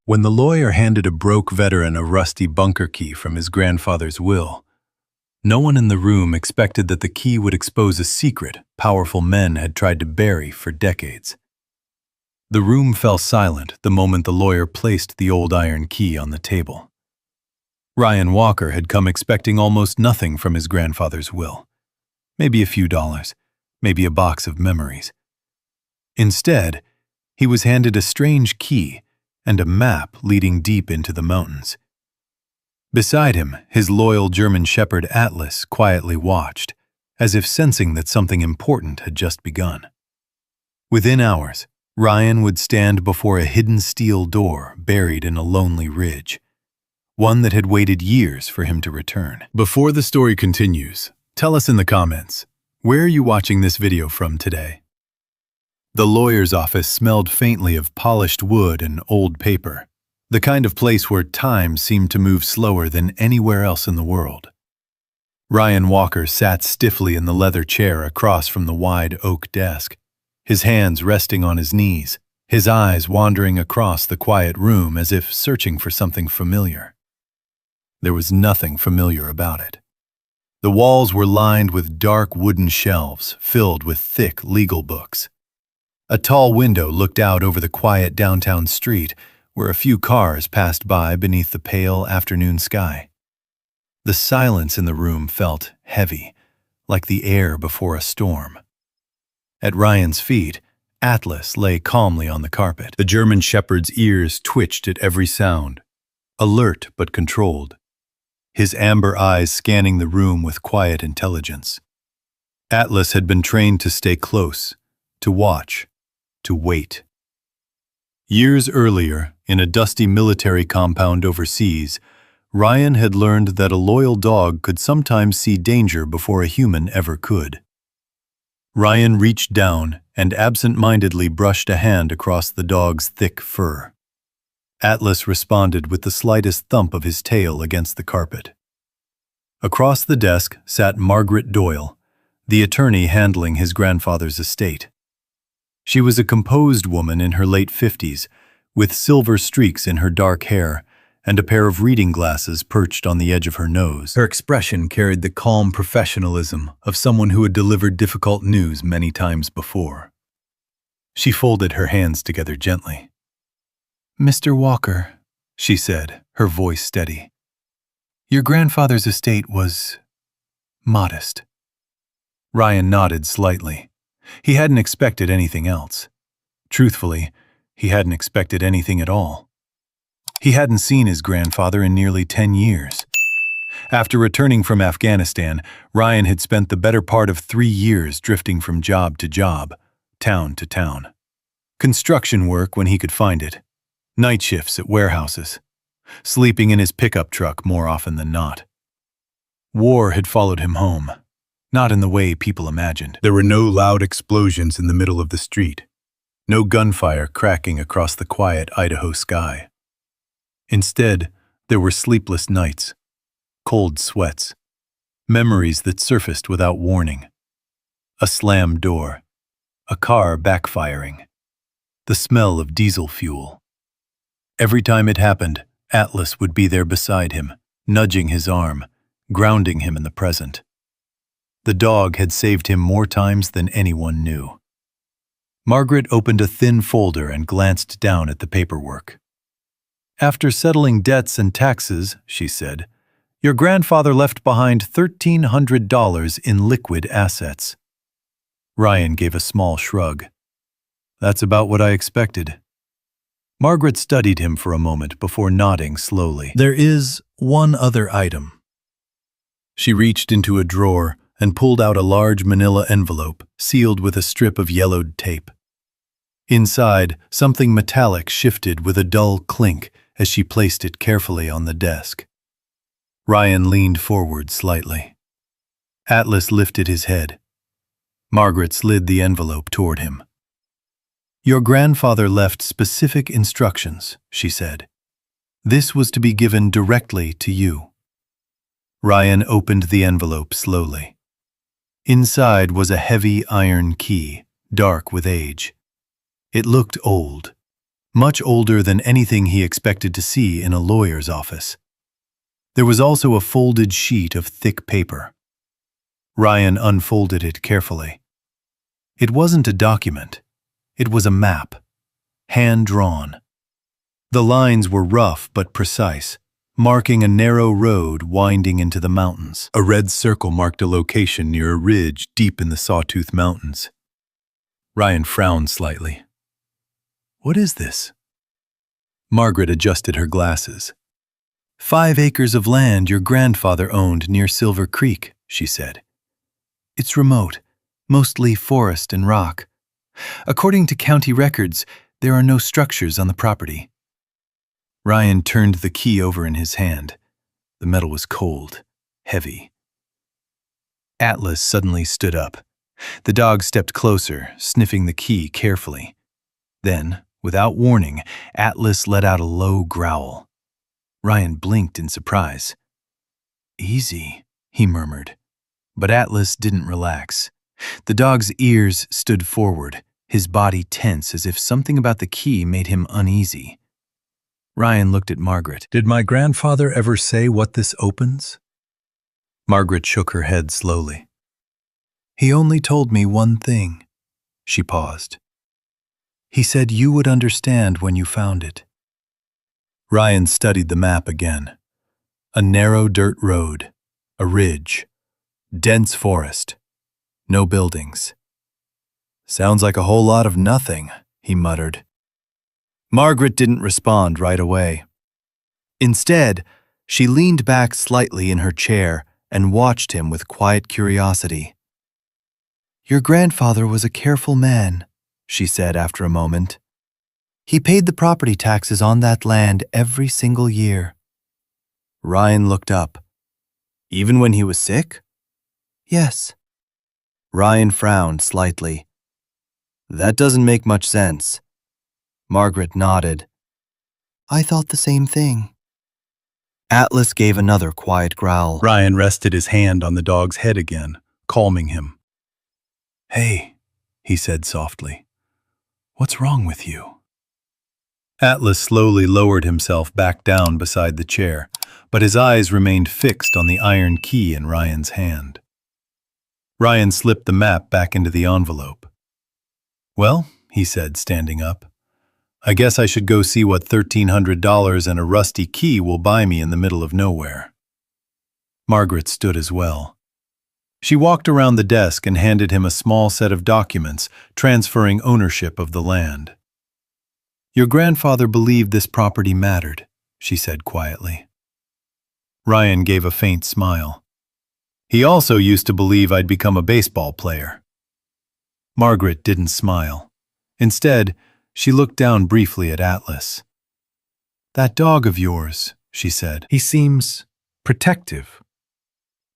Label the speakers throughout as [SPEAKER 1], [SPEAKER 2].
[SPEAKER 1] When the lawyer handed a broke veteran a rusty bunker key from his grandfather's will, no one in the room expected that the key would expose a secret powerful men had tried to bury for decades. The room fell silent the moment the lawyer placed the old iron key on the table. Ryan Walker had come expecting almost nothing from his grandfather's will. Maybe a few dollars, maybe a box of memories. Instead, he was handed a strange key and a map leading deep into the mountains. Beside him, his loyal German shepherd Atlas quietly watched, as if sensing that something important had just begun. Within hours, Ryan would stand before a hidden steel door buried in a lonely ridge, one that had waited years for him to return. Before the story continues, tell us in the comments, where are you watching this video from today? The lawyer's office smelled faintly of polished wood and old paper, the kind of place where time seemed to move slower than anywhere else in the world. Ryan Walker sat stiffly in the leather chair across from the wide oak desk, his hands resting on his knees, his eyes wandering across the quiet room as if searching for something familiar. There was nothing familiar about it. The walls were lined with dark wooden shelves filled with thick legal books. A tall window looked out over the quiet downtown street where a few cars passed by beneath the pale afternoon sky. The silence in the room felt heavy, like the air before a storm. At Ryan's feet, Atlas lay calmly on the carpet. The German shepherd's ears twitched at every sound, alert but controlled, his amber eyes scanning the room with quiet intelligence. Atlas had been trained to stay close, to watch, to wait. Years earlier, in a dusty military compound overseas, Ryan had learned that a loyal dog could sometimes see danger before a human ever could. Ryan reached down and absent-mindedly brushed a hand across the dog's thick fur. Atlas responded with the slightest thump of his tail against the carpet. Across the desk sat Margaret Doyle, the attorney handling his grandfather's estate. She was a composed woman in her late 50s, with silver streaks in her dark hair and a pair of reading glasses perched on the edge of her nose. Her expression carried the calm professionalism of someone who had delivered difficult news many times before. She folded her hands together gently. "Mr. Walker," she said, her voice steady, "your grandfather's estate was modest." Ryan nodded slightly. He hadn't expected anything else. Truthfully, he hadn't expected anything at all. He hadn't seen his grandfather in nearly 10 years. After returning from Afghanistan, Ryan had spent the better part of 3 years drifting from job to job, town to town. Construction work when he could find it, night shifts at warehouses, sleeping in his pickup truck more often than not. War had followed him home, not in the way people imagined. There were no loud explosions in the middle of the street, no gunfire cracking across the quiet Idaho sky. Instead, there were sleepless nights, cold sweats, memories that surfaced without warning. A slammed door, a car backfiring, the smell of diesel fuel. Every time it happened, Atlas would be there beside him, nudging his arm, grounding him in the present. The dog had saved him more times than anyone knew. Margaret opened a thin folder and glanced down at the paperwork. "After settling debts and taxes," she said, "your grandfather left behind $1,300 in liquid assets." Ryan gave a small shrug. "That's about what I expected." Margaret studied him for a moment before nodding slowly. "There is one other item." She reached into a drawer and pulled out a large manila envelope sealed with a strip of yellowed tape. Inside, something metallic shifted with a dull clink as she placed it carefully on the desk. Ryan leaned forward slightly. Atlas lifted his head. Margaret slid the envelope toward him. "Your grandfather left specific instructions," she said. "This was to be given directly to you." Ryan opened the envelope slowly. Inside was a heavy iron key, dark with age. It looked old, much older than anything he expected to see in a lawyer's office. There was also a folded sheet of thick paper. Ryan unfolded it carefully. It wasn't a document. It was a map, hand-drawn. The lines were rough but precise, marking a narrow road winding into the mountains. A red circle marked a location near a ridge deep in the Sawtooth Mountains. Ryan frowned slightly. "What is this?" Margaret adjusted her glasses. 5 acres of land your grandfather owned near Silver Creek, she said. It's remote, mostly forest and rock. According to county records, there are no structures on the property. Ryan turned the key over in his hand. The metal was cold, heavy. Atlas suddenly stood up. The dog stepped closer, sniffing the key carefully. Then, without warning, Atlas let out a low growl. Ryan blinked in surprise. "Easy," he murmured. But Atlas didn't relax. The dog's ears stood forward, his body tense as if something about the key made him uneasy. Ryan looked at Margaret. "Did my grandfather ever say what this opens?" Margaret shook her head slowly. "He only told me one thing." She paused. "He said you would understand when you found it." Ryan studied the map again. A narrow dirt road, a ridge, dense forest, no buildings. "Sounds like a whole lot of nothing," he muttered. Margaret didn't respond right away. Instead, she leaned back slightly in her chair and watched him with quiet curiosity. "Your grandfather was a careful man," she said after a moment. "He paid the property taxes on that land every single year." Ryan looked up. "Even when he was sick?" "Yes." Ryan frowned slightly. "That doesn't make much sense." Margaret nodded. "I thought the same thing." Atlas gave another quiet growl. Ryan rested his hand on the dog's head again, calming him. "Hey," he said softly. "What's wrong with you?" Atlas slowly lowered himself back down beside the chair, but his eyes remained fixed on the iron key in Ryan's hand. Ryan slipped the map back into the envelope. "Well," he said, standing up, "I guess I should go see what $1,300 and a rusty key will buy me in the middle of nowhere." Margaret stood as well. She walked around the desk and handed him a small set of documents transferring ownership of the land. "Your grandfather believed this property mattered," she said quietly. Ryan gave a faint smile. "He also used to believe I'd become a baseball player." Margaret didn't smile. Instead, she looked down briefly at Atlas. "That dog of yours," she said. "He seems protective."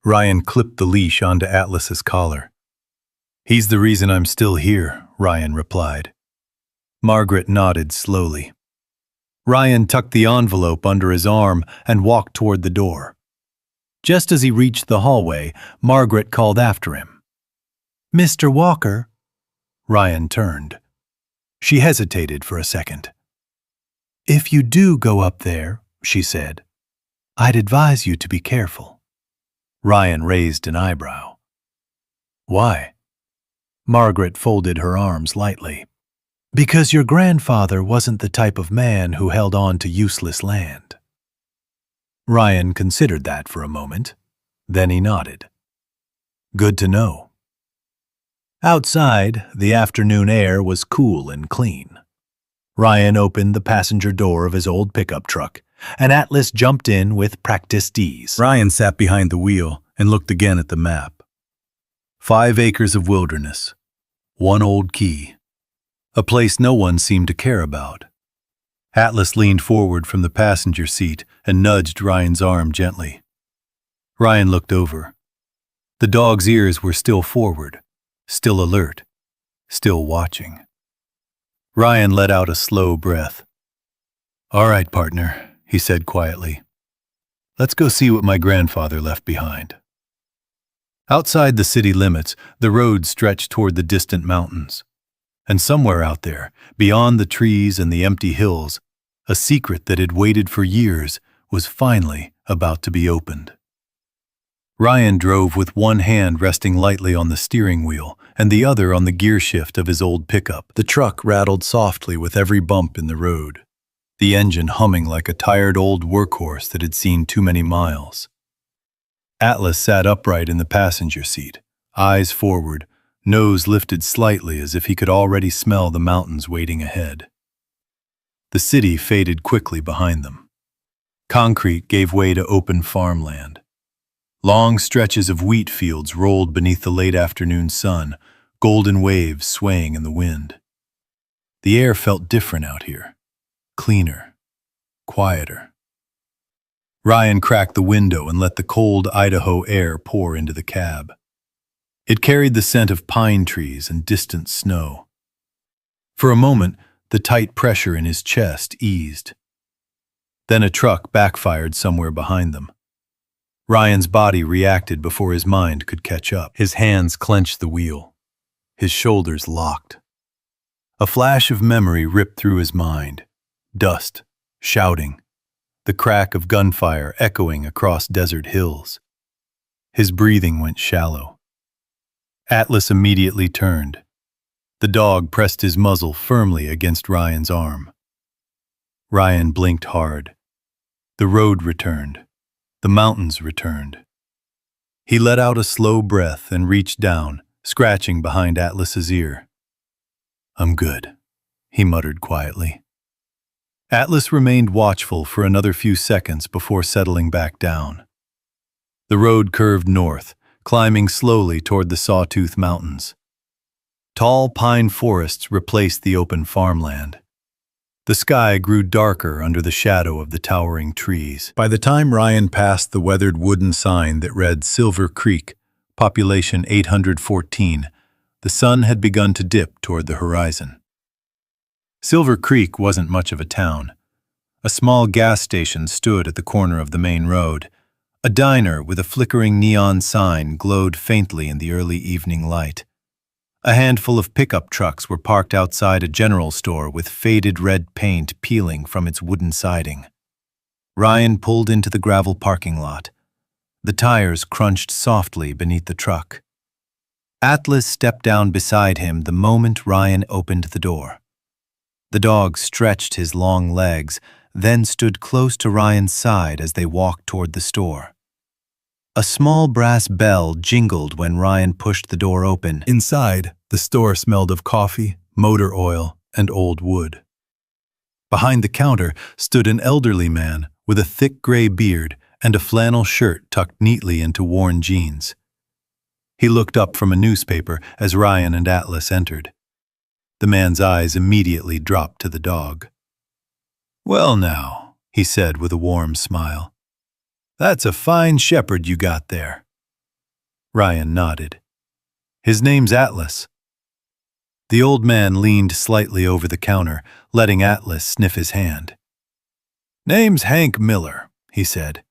[SPEAKER 1] Ryan clipped the leash onto Atlas's collar. "He's the reason I'm still here," Ryan replied. Margaret nodded slowly. Ryan tucked the envelope under his arm and walked toward the door. Just as he reached the hallway, Margaret called after him. "Mr. Walker." Ryan turned. She hesitated for a second. "If you do go up there," she said, "I'd advise you to be careful." Ryan raised an eyebrow. "Why?" Margaret folded her arms lightly. "Because your grandfather wasn't the type of man who held on to useless land." Ryan considered that for a moment. Then he nodded. "Good to know." Outside, the afternoon air was cool and clean. Ryan opened the passenger door of his old pickup truck, and Atlas jumped in with practiced ease. Ryan sat behind the wheel and looked again at the map. 5 acres of wilderness, 1 old key, a place no one seemed to care about. Atlas leaned forward from the passenger seat and nudged Ryan's arm gently. Ryan looked over. The dog's ears were still forward, still alert, still watching. Ryan let out a slow breath. "All right, partner," he said quietly. "Let's go see what my grandfather left behind." Outside the city limits, the road stretched toward the distant mountains. And somewhere out there, beyond the trees and the empty hills, a secret that had waited for years was finally about to be opened. Ryan drove with one hand resting lightly on the steering wheel and the other on the gear shift of his old pickup. The truck rattled softly with every bump in the road, the engine humming like a tired old workhorse that had seen too many miles. Atlas sat upright in the passenger seat, eyes forward, nose lifted slightly as if he could already smell the mountains waiting ahead. The city faded quickly behind them. Concrete gave way to open farmland. Long stretches of wheat fields rolled beneath the late afternoon sun, golden waves swaying in the wind. The air felt different out here, cleaner, quieter. Ryan cracked the window and let the cold Idaho air pour into the cab. It carried the scent of pine trees and distant snow. For a moment, the tight pressure in his chest eased. Then a truck backfired somewhere behind them. Ryan's body reacted before his mind could catch up. His hands clenched the wheel. His shoulders locked. A flash of memory ripped through his mind. Dust, shouting, the crack of gunfire echoing across desert hills. His breathing went shallow. Atlas immediately turned. The dog pressed his muzzle firmly against Ryan's arm. Ryan blinked hard. The road returned. The mountains returned. He let out a slow breath and reached down, scratching behind Atlas's ear. "I'm good," he muttered quietly. Atlas remained watchful for another few seconds before settling back down. The road curved north, climbing slowly toward the Sawtooth Mountains. Tall pine forests replaced the open farmland. The sky grew darker under the shadow of the towering trees. By the time Ryan passed the weathered wooden sign that read Silver Creek, population 814, the sun had begun to dip toward the horizon. Silver Creek wasn't much of a town. A small gas station stood at the corner of the main road. A diner with a flickering neon sign glowed faintly in the early evening light. A handful of pickup trucks were parked outside a general store with faded red paint peeling from its wooden siding. Ryan pulled into the gravel parking lot. The tires crunched softly beneath the truck. Atlas stepped down beside him the moment Ryan opened the door. The dog stretched his long legs, then stood close to Ryan's side as they walked toward the store. A small brass bell jingled when Ryan pushed the door open. Inside, the store smelled of coffee, motor oil, and old wood. Behind the counter stood an elderly man with a thick gray beard and a flannel shirt tucked neatly into worn jeans. He looked up from a newspaper as Ryan and Atlas entered. The man's eyes immediately dropped to the dog. "Well now," he said with a warm smile. "That's a fine shepherd you got there." Ryan nodded. "His name's Atlas." The old man leaned slightly over the counter, letting Atlas sniff his hand. "Name's Hank Miller," he said.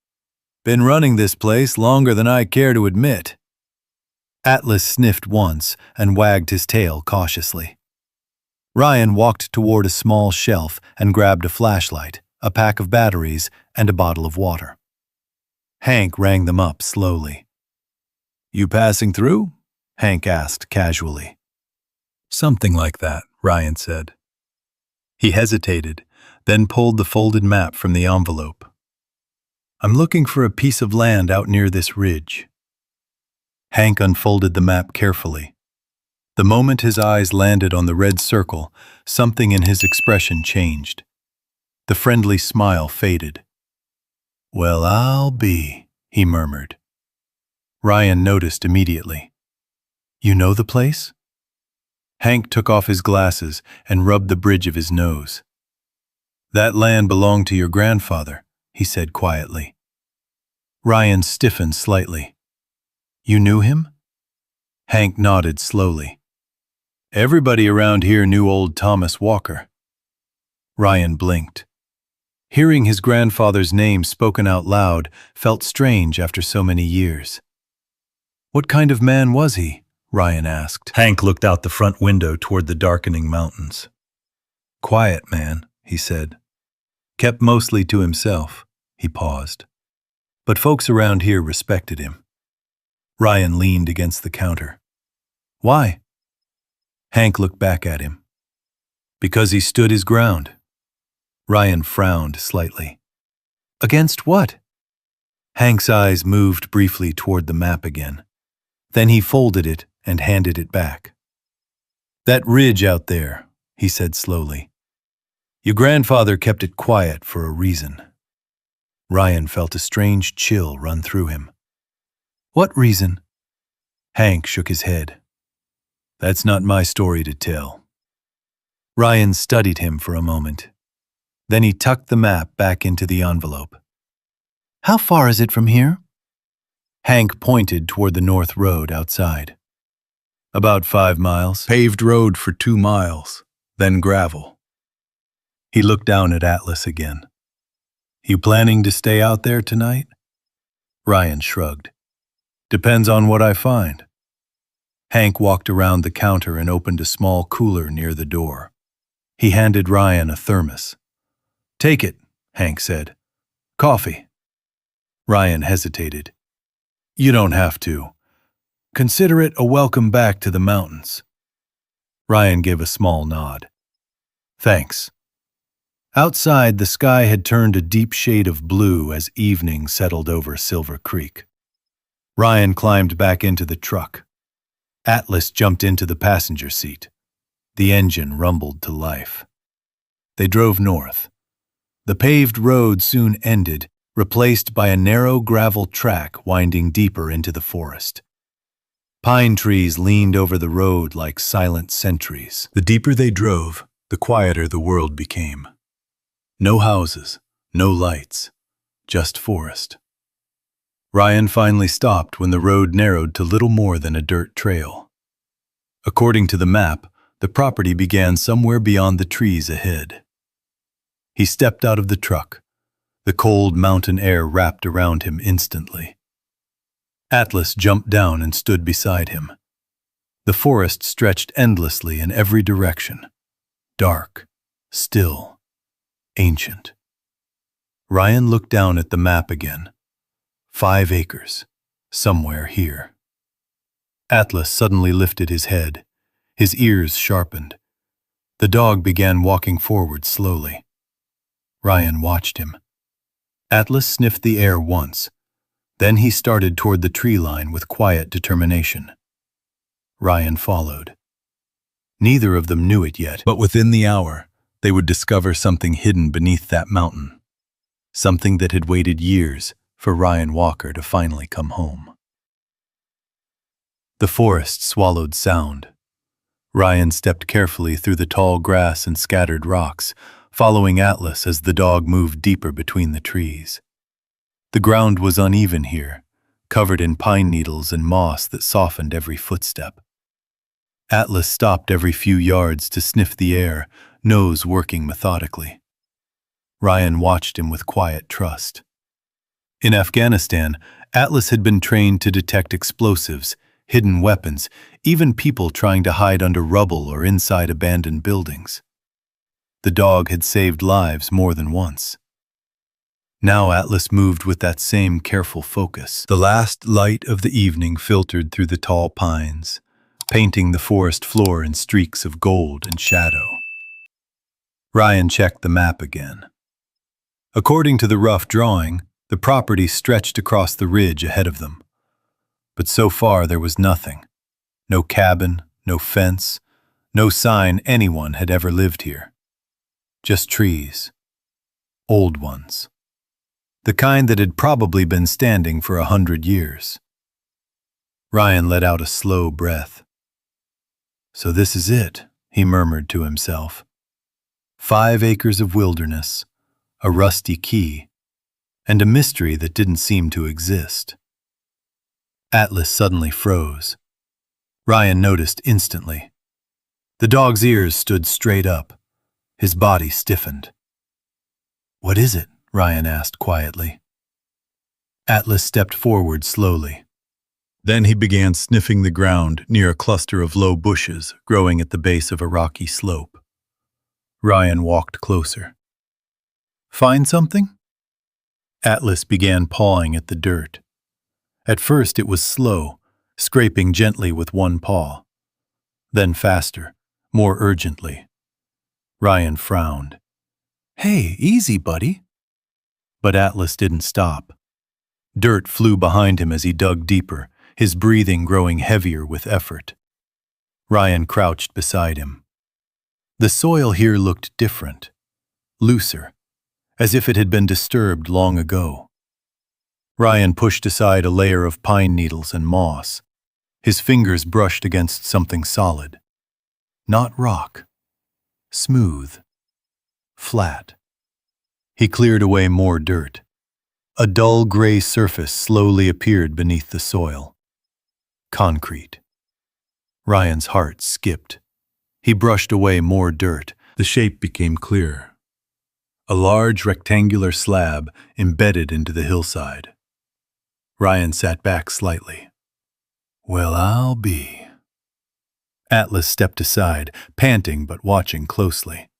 [SPEAKER 1] "Been running this place longer than I care to admit." Atlas sniffed once and wagged his tail cautiously. Ryan walked toward a small shelf and grabbed a flashlight, a pack of batteries, and a bottle of water. Hank rang them up slowly. "You passing through?" Hank asked casually. "Something like that," Ryan said. He hesitated, then pulled the folded map from the envelope. "I'm looking for a piece of land out near this ridge." Hank unfolded the map carefully. The moment his eyes landed on the red circle, something in his expression changed. The friendly smile faded. "Well, I'll be," he murmured. Ryan noticed immediately. "You know the place?" Hank took off his glasses and rubbed the bridge of his nose. "That land belonged to your grandfather," he said quietly. Ryan stiffened slightly. "You knew him?" Hank nodded slowly. "Everybody around here knew old Thomas Walker." Ryan blinked. Hearing his grandfather's name spoken out loud felt strange after so many years. "What kind of man was he?" Ryan asked. Hank looked out the front window toward the darkening mountains. Quiet, man, he said. Kept mostly to himself. He paused. But folks around here respected him. Ryan leaned against the counter. Why? Hank looked back at him. Because he stood his ground. Ryan frowned slightly. Against what? Hank's eyes moved briefly toward the map again. Then he folded it and handed it back. That ridge out there, he said slowly. Your grandfather kept it quiet for a reason. Ryan felt a strange chill run through him. What reason? Hank shook his head. That's not my story to tell. Ryan studied him for a moment. Then he tucked the map back into the envelope. How far is it from here? Hank pointed toward the north road outside. About 5 miles. Paved road for 2 miles, then gravel. He looked down at Atlas again. You planning to stay out there tonight? Ryan shrugged. Depends on what I find. Hank walked around the counter and opened a small cooler near the door. He handed Ryan a thermos. Take it, Hank said. Coffee. Ryan hesitated. You don't have to. Consider it a welcome back to the mountains. Ryan gave a small nod. Thanks. Outside, the sky had turned a deep shade of blue as evening settled over Silver Creek. Ryan climbed back into the truck. Atlas jumped into the passenger seat. The engine rumbled to life. They drove north. The paved road soon ended, replaced by a narrow gravel track winding deeper into the forest. Pine trees leaned over the road like silent sentries. The deeper they drove, the quieter the world became. No houses, no lights, just forest. Ryan finally stopped when the road narrowed to little more than a dirt trail. According to the map, the property began somewhere beyond the trees ahead. He stepped out of the truck. The cold mountain air wrapped around him instantly. Atlas jumped down and stood beside him. The forest stretched endlessly in every direction. Dark, still, ancient. Ryan looked down at the map again. 5 acres, somewhere here. Atlas suddenly lifted his head. His ears sharpened. The dog began walking forward slowly. Ryan watched him. Atlas sniffed the air once. Then he started toward the tree line with quiet determination. Ryan followed. Neither of them knew it yet, but within the hour, they would discover something hidden beneath that mountain. Something that had waited years for Ryan Walker to finally come home. The forest swallowed sound. Ryan stepped carefully through the tall grass and scattered rocks, following Atlas as the dog moved deeper between the trees. The ground was uneven here, covered in pine needles and moss that softened every footstep. Atlas stopped every few yards to sniff the air, nose working methodically. Ryan watched him with quiet trust. In Afghanistan, Atlas had been trained to detect explosives, hidden weapons, even people trying to hide under rubble or inside abandoned buildings. The dog had saved lives more than once. Now Atlas moved with that same careful focus. The last light of the evening filtered through the tall pines, painting the forest floor in streaks of gold and shadow. Ryan checked the map again. According to the rough drawing, the property stretched across the ridge ahead of them. But so far there was nothing. No cabin, no fence, no sign anyone had ever lived here. Just trees. Old ones. The kind that had probably been standing for 100 years. Ryan let out a slow breath. So this is it, he murmured to himself. 5 acres of wilderness, a rusty key, and a mystery that didn't seem to exist. Atlas suddenly froze. Ryan noticed instantly. The dog's ears stood straight up. His body stiffened. What is it? Ryan asked quietly. Atlas stepped forward slowly. Then he began sniffing the ground near a cluster of low bushes growing at the base of a rocky slope. Ryan walked closer. "Find something?" Atlas began pawing at the dirt. At first it was slow, scraping gently with one paw. Then faster, more urgently. Ryan frowned. "Hey, easy, buddy." But Atlas didn't stop. Dirt flew behind him as he dug deeper, his breathing growing heavier with effort. Ryan crouched beside him. The soil here looked different, looser, as if it had been disturbed long ago. Ryan pushed aside a layer of pine needles and moss. His fingers brushed against something solid. Not rock. Smooth. Flat. He cleared away more dirt. A dull gray surface slowly appeared beneath the soil. Concrete. Ryan's heart skipped. He brushed away more dirt. The shape became clearer. A large rectangular slab embedded into the hillside. Ryan sat back slightly. "Well, I'll be." Atlas stepped aside, panting but watching closely.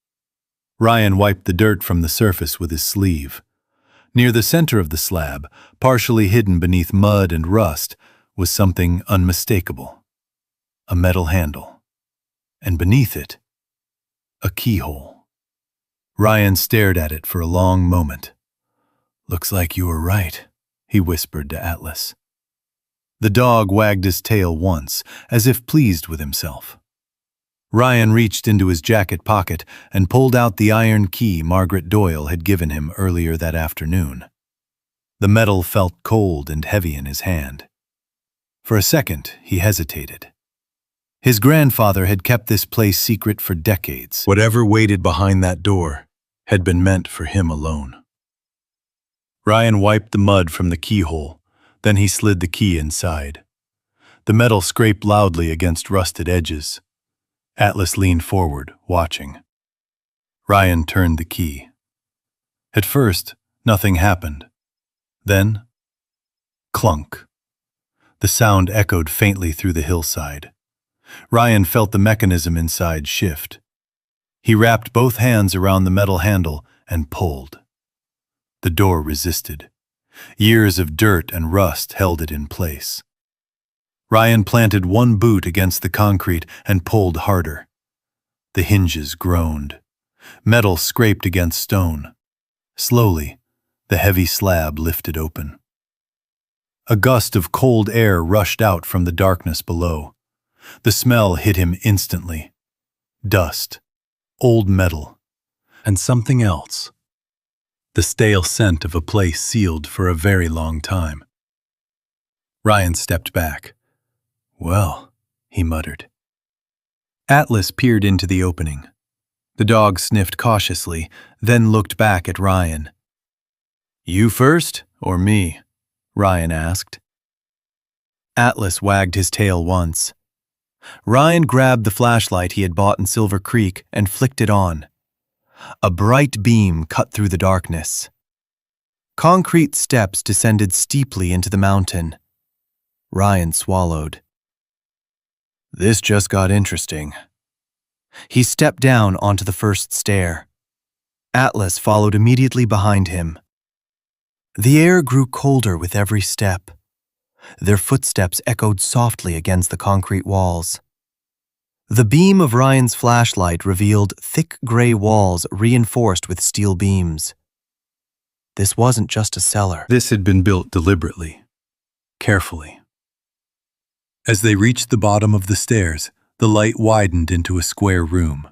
[SPEAKER 1] Ryan wiped the dirt from the surface with his sleeve. Near the center of the slab, partially hidden beneath mud and rust, was something unmistakable. A metal handle. And beneath it, a keyhole. Ryan stared at it for a long moment. "Looks like you were right," he whispered to Atlas. The dog wagged his tail once, as if pleased with himself. Ryan reached into his jacket pocket and pulled out the iron key Margaret Doyle had given him earlier that afternoon. The metal felt cold and heavy in his hand. For a second, he hesitated. His grandfather had kept this place secret for decades. Whatever waited behind that door had been meant for him alone. Ryan wiped the mud from the keyhole, then he slid the key inside. The metal scraped loudly against rusted edges. Atlas leaned forward, watching. Ryan turned the key. At first, nothing happened. Then, clunk. The sound echoed faintly through the hillside. Ryan felt the mechanism inside shift. He wrapped both hands around the metal handle and pulled. The door resisted. Years of dirt and rust held it in place. Ryan planted one boot against the concrete and pulled harder. The hinges groaned. Metal scraped against stone. Slowly, the heavy slab lifted open. A gust of cold air rushed out from the darkness below. The smell hit him instantly. Dust, old metal, and something else. The stale scent of a place sealed for a very long time. Ryan stepped back. "Well," he muttered. Atlas peered into the opening. The dog sniffed cautiously, then looked back at Ryan. "You first, or me?" Ryan asked. Atlas wagged his tail once. Ryan grabbed the flashlight he had bought in Silver Creek and flicked it on. A bright beam cut through the darkness. Concrete steps descended steeply into the mountain. Ryan swallowed. This just got interesting. He stepped down onto the first stair. Atlas followed immediately behind him. The air grew colder with every step. Their footsteps echoed softly against the concrete walls. The beam of Ryan's flashlight revealed thick gray walls reinforced with steel beams. This wasn't just a cellar. This had been built deliberately, carefully. As they reached the bottom of the stairs, the light widened into a square room.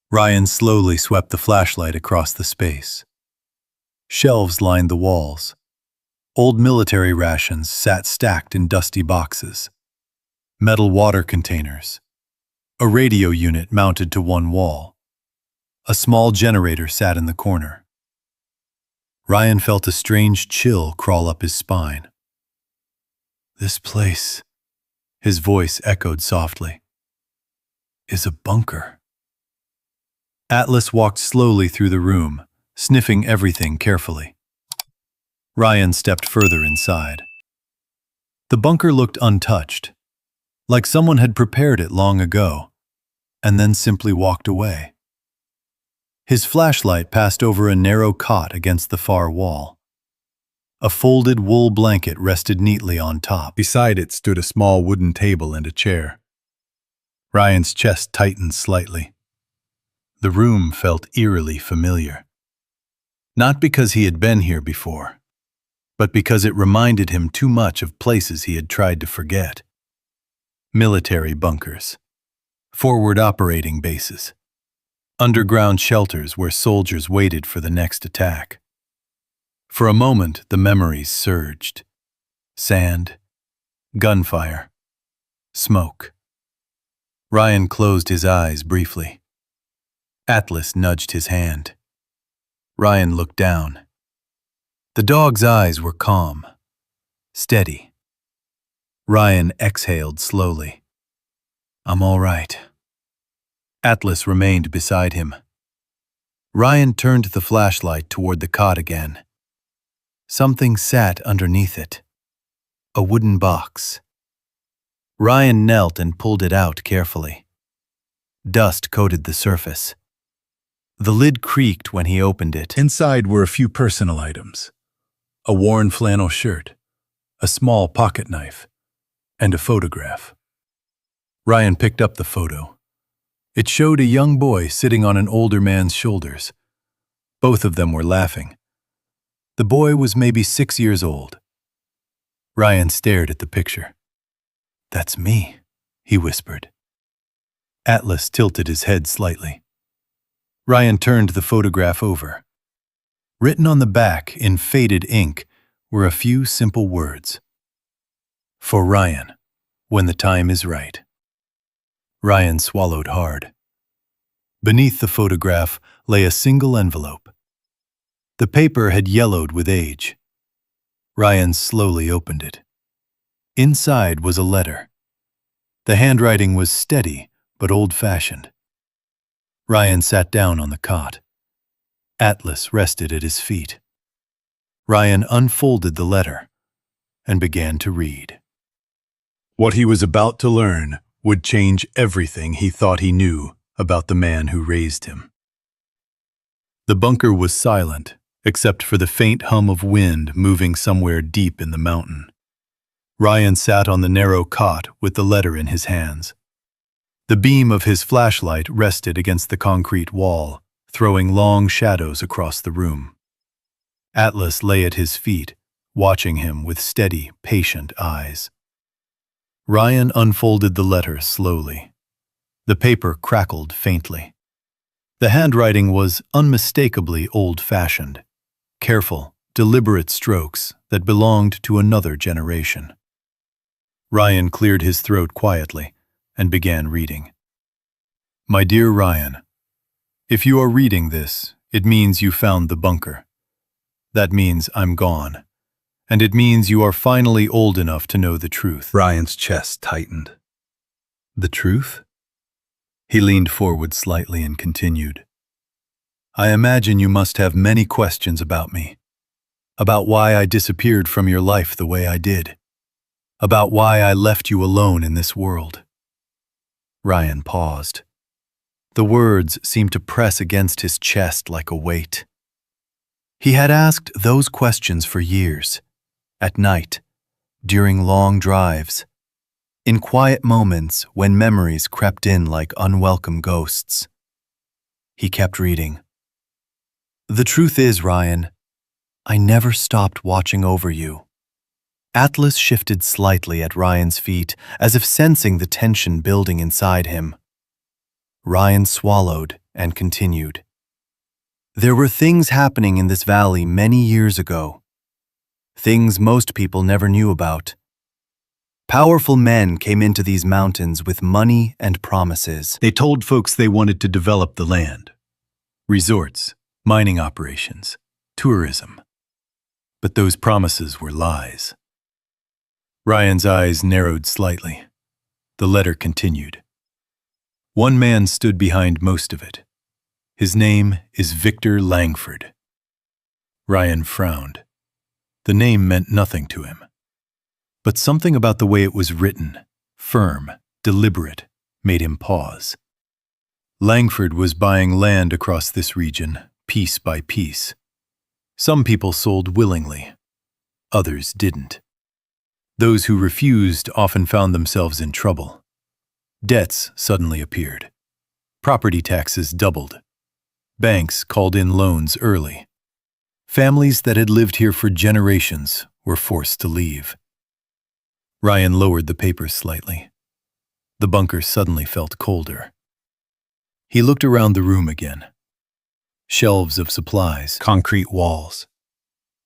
[SPEAKER 1] Ryan slowly swept the flashlight across the space. Shelves lined the walls. Old military rations sat stacked in dusty boxes. Metal water containers. A radio unit mounted to one wall. A small generator sat in the corner. Ryan felt a strange chill crawl up his spine. This place, his voice echoed softly, is a bunker. Atlas walked slowly through the room, sniffing everything carefully. Ryan stepped further inside. The bunker looked untouched, like someone had prepared it long ago, and then simply walked away. His flashlight passed over a narrow cot against the far wall. A folded wool blanket rested neatly on top. Beside it stood a small wooden table and a chair. Ryan's chest tightened slightly. The room felt eerily familiar. Not because he had been here before, but because it reminded him too much of places he had tried to forget. Military bunkers, forward operating bases, underground shelters where soldiers waited for the next attack. For a moment, the memories surged. Sand, gunfire, smoke. Ryan closed his eyes briefly. Atlas nudged his hand. Ryan looked down. The dog's eyes were calm, steady. Ryan exhaled slowly. "I'm all right." Atlas remained beside him. Ryan turned the flashlight toward the cot again. Something sat underneath it. A wooden box. Ryan knelt and pulled it out carefully. Dust coated the surface. The lid creaked when he opened it. Inside were a few personal items. A worn flannel shirt, a small pocket knife, and a photograph. Ryan picked up the photo. It showed a young boy sitting on an older man's shoulders. Both of them were laughing. The boy was maybe 6 years old. Ryan stared at the picture. "That's me," he whispered. Atlas tilted his head slightly. Ryan turned the photograph over. Written on the back in faded ink were a few simple words. "For Ryan, when the time is right." Ryan swallowed hard. Beneath the photograph lay a single envelope. The paper had yellowed with age. Ryan slowly opened it. Inside was a letter. The handwriting was steady but old-fashioned. Ryan sat down on the cot. Atlas rested at his feet. Ryan unfolded the letter and began to read. What he was about to learn would change everything he thought he knew about the man who raised him. The bunker was silent, except for the faint hum of wind moving somewhere deep in the mountain. Ryan sat on the narrow cot with the letter in his hands. The beam of his flashlight rested against the concrete wall, throwing long shadows across the room. Atlas lay at his feet, watching him with steady, patient eyes. Ryan unfolded the letter slowly. The paper crackled faintly. The handwriting was unmistakably old-fashioned, careful, deliberate strokes that belonged to another generation. Ryan cleared his throat quietly and began reading. My dear Ryan, if you are reading this, it means you found the bunker. That means I'm gone. And it means you are finally old enough to know the truth. Ryan's chest tightened. The truth? He leaned forward slightly and continued. I imagine you must have many questions about me. About why I disappeared from your life the way I did. About why I left you alone in this world. Ryan paused. The words seemed to press against his chest like a weight. He had asked those questions for years. At night, during long drives, in quiet moments when memories crept in like unwelcome ghosts. He kept reading. The truth is, Ryan, I never stopped watching over you. Atlas shifted slightly at Ryan's feet, as if sensing the tension building inside him. Ryan swallowed and continued. There were things happening in this valley many years ago. Things most people never knew about. Powerful men came into these mountains with money and promises. They told folks they wanted to develop the land. Resorts, mining operations, tourism. But those promises were lies. Ryan's eyes narrowed slightly. The letter continued. One man stood behind most of it. His name is Victor Langford. Ryan frowned. The name meant nothing to him. But something about the way it was written, firm, deliberate, made him pause. Langford was buying land across this region, piece by piece. Some people sold willingly. Others didn't. Those who refused often found themselves in trouble. Debts suddenly appeared. Property taxes doubled. Banks called in loans early. Families that had lived here for generations were forced to leave. Ryan lowered the papers slightly. The bunker suddenly felt colder. He looked around the room again. Shelves of supplies, concrete walls.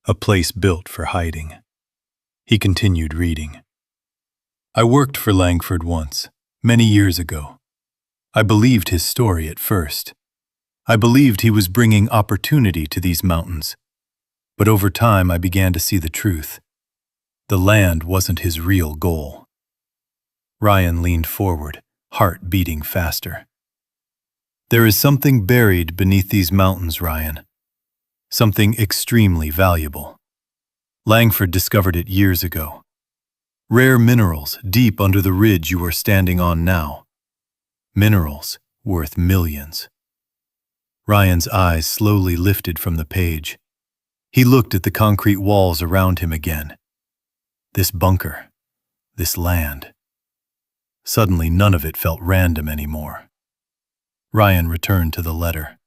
[SPEAKER 1] A place built for hiding. He continued reading. I worked for Langford once, many years ago. I believed his story at first. I believed he was bringing opportunity to these mountains. But over time I began to see the truth. The land wasn't his real goal. Ryan leaned forward, heart beating faster. There is something buried beneath these mountains, Ryan. Something extremely valuable. Langford discovered it years ago. Rare minerals deep under the ridge you are standing on now. Minerals worth millions. Ryan's eyes slowly lifted from the page. He looked at the concrete walls around him again. This bunker, this land. Suddenly none of it felt random anymore. Ryan returned to the letter.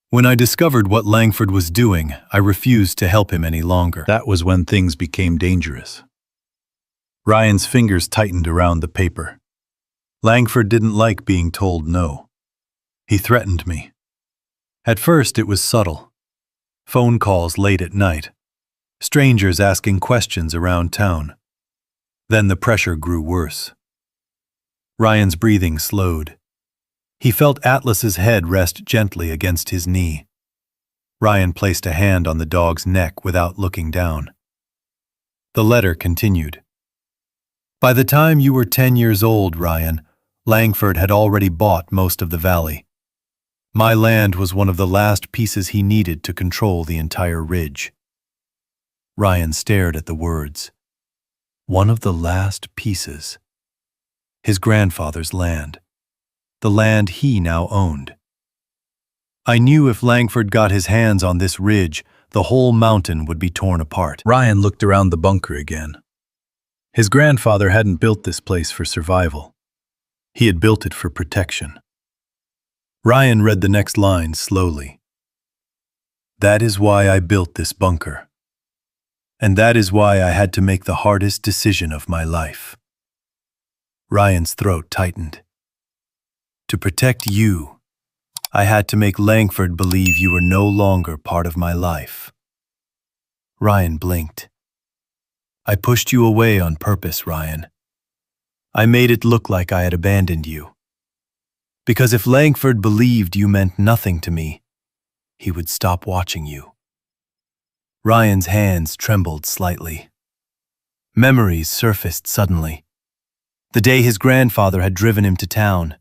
[SPEAKER 1] When I discovered what Langford was doing, I refused to help him any longer. That was when things became dangerous. Ryan's fingers tightened around the paper. Langford didn't like being told no. He threatened me. At first it was subtle. Phone calls late at night. Strangers asking questions around town. Then the pressure grew worse. Ryan's breathing slowed. He felt Atlas's head rest gently against his knee. Ryan placed a hand on the dog's neck without looking down. The letter continued. By the time you were 10 years old, Ryan, Langford had already bought most of the valley. My land was one of the last pieces he needed to control the entire ridge. Ryan stared at the words. One of the last pieces. His grandfather's land. The land he now owned. I knew if Langford got his hands on this ridge, the whole mountain would be torn apart. Ryan looked around the bunker again. His grandfather hadn't built this place for survival. He had built it for protection. Ryan read the next line slowly. That is why I built this bunker. And that is why I had to make the hardest decision of my life. Ryan's throat tightened. To protect you, I had to make Langford believe you were no longer part of my life. Ryan blinked. I pushed you away on purpose, Ryan. I made it look like I had abandoned you. Because if Langford believed you meant nothing to me, he would stop watching you. Ryan's hands trembled slightly. Memories surfaced suddenly. The day his grandfather had driven him to town.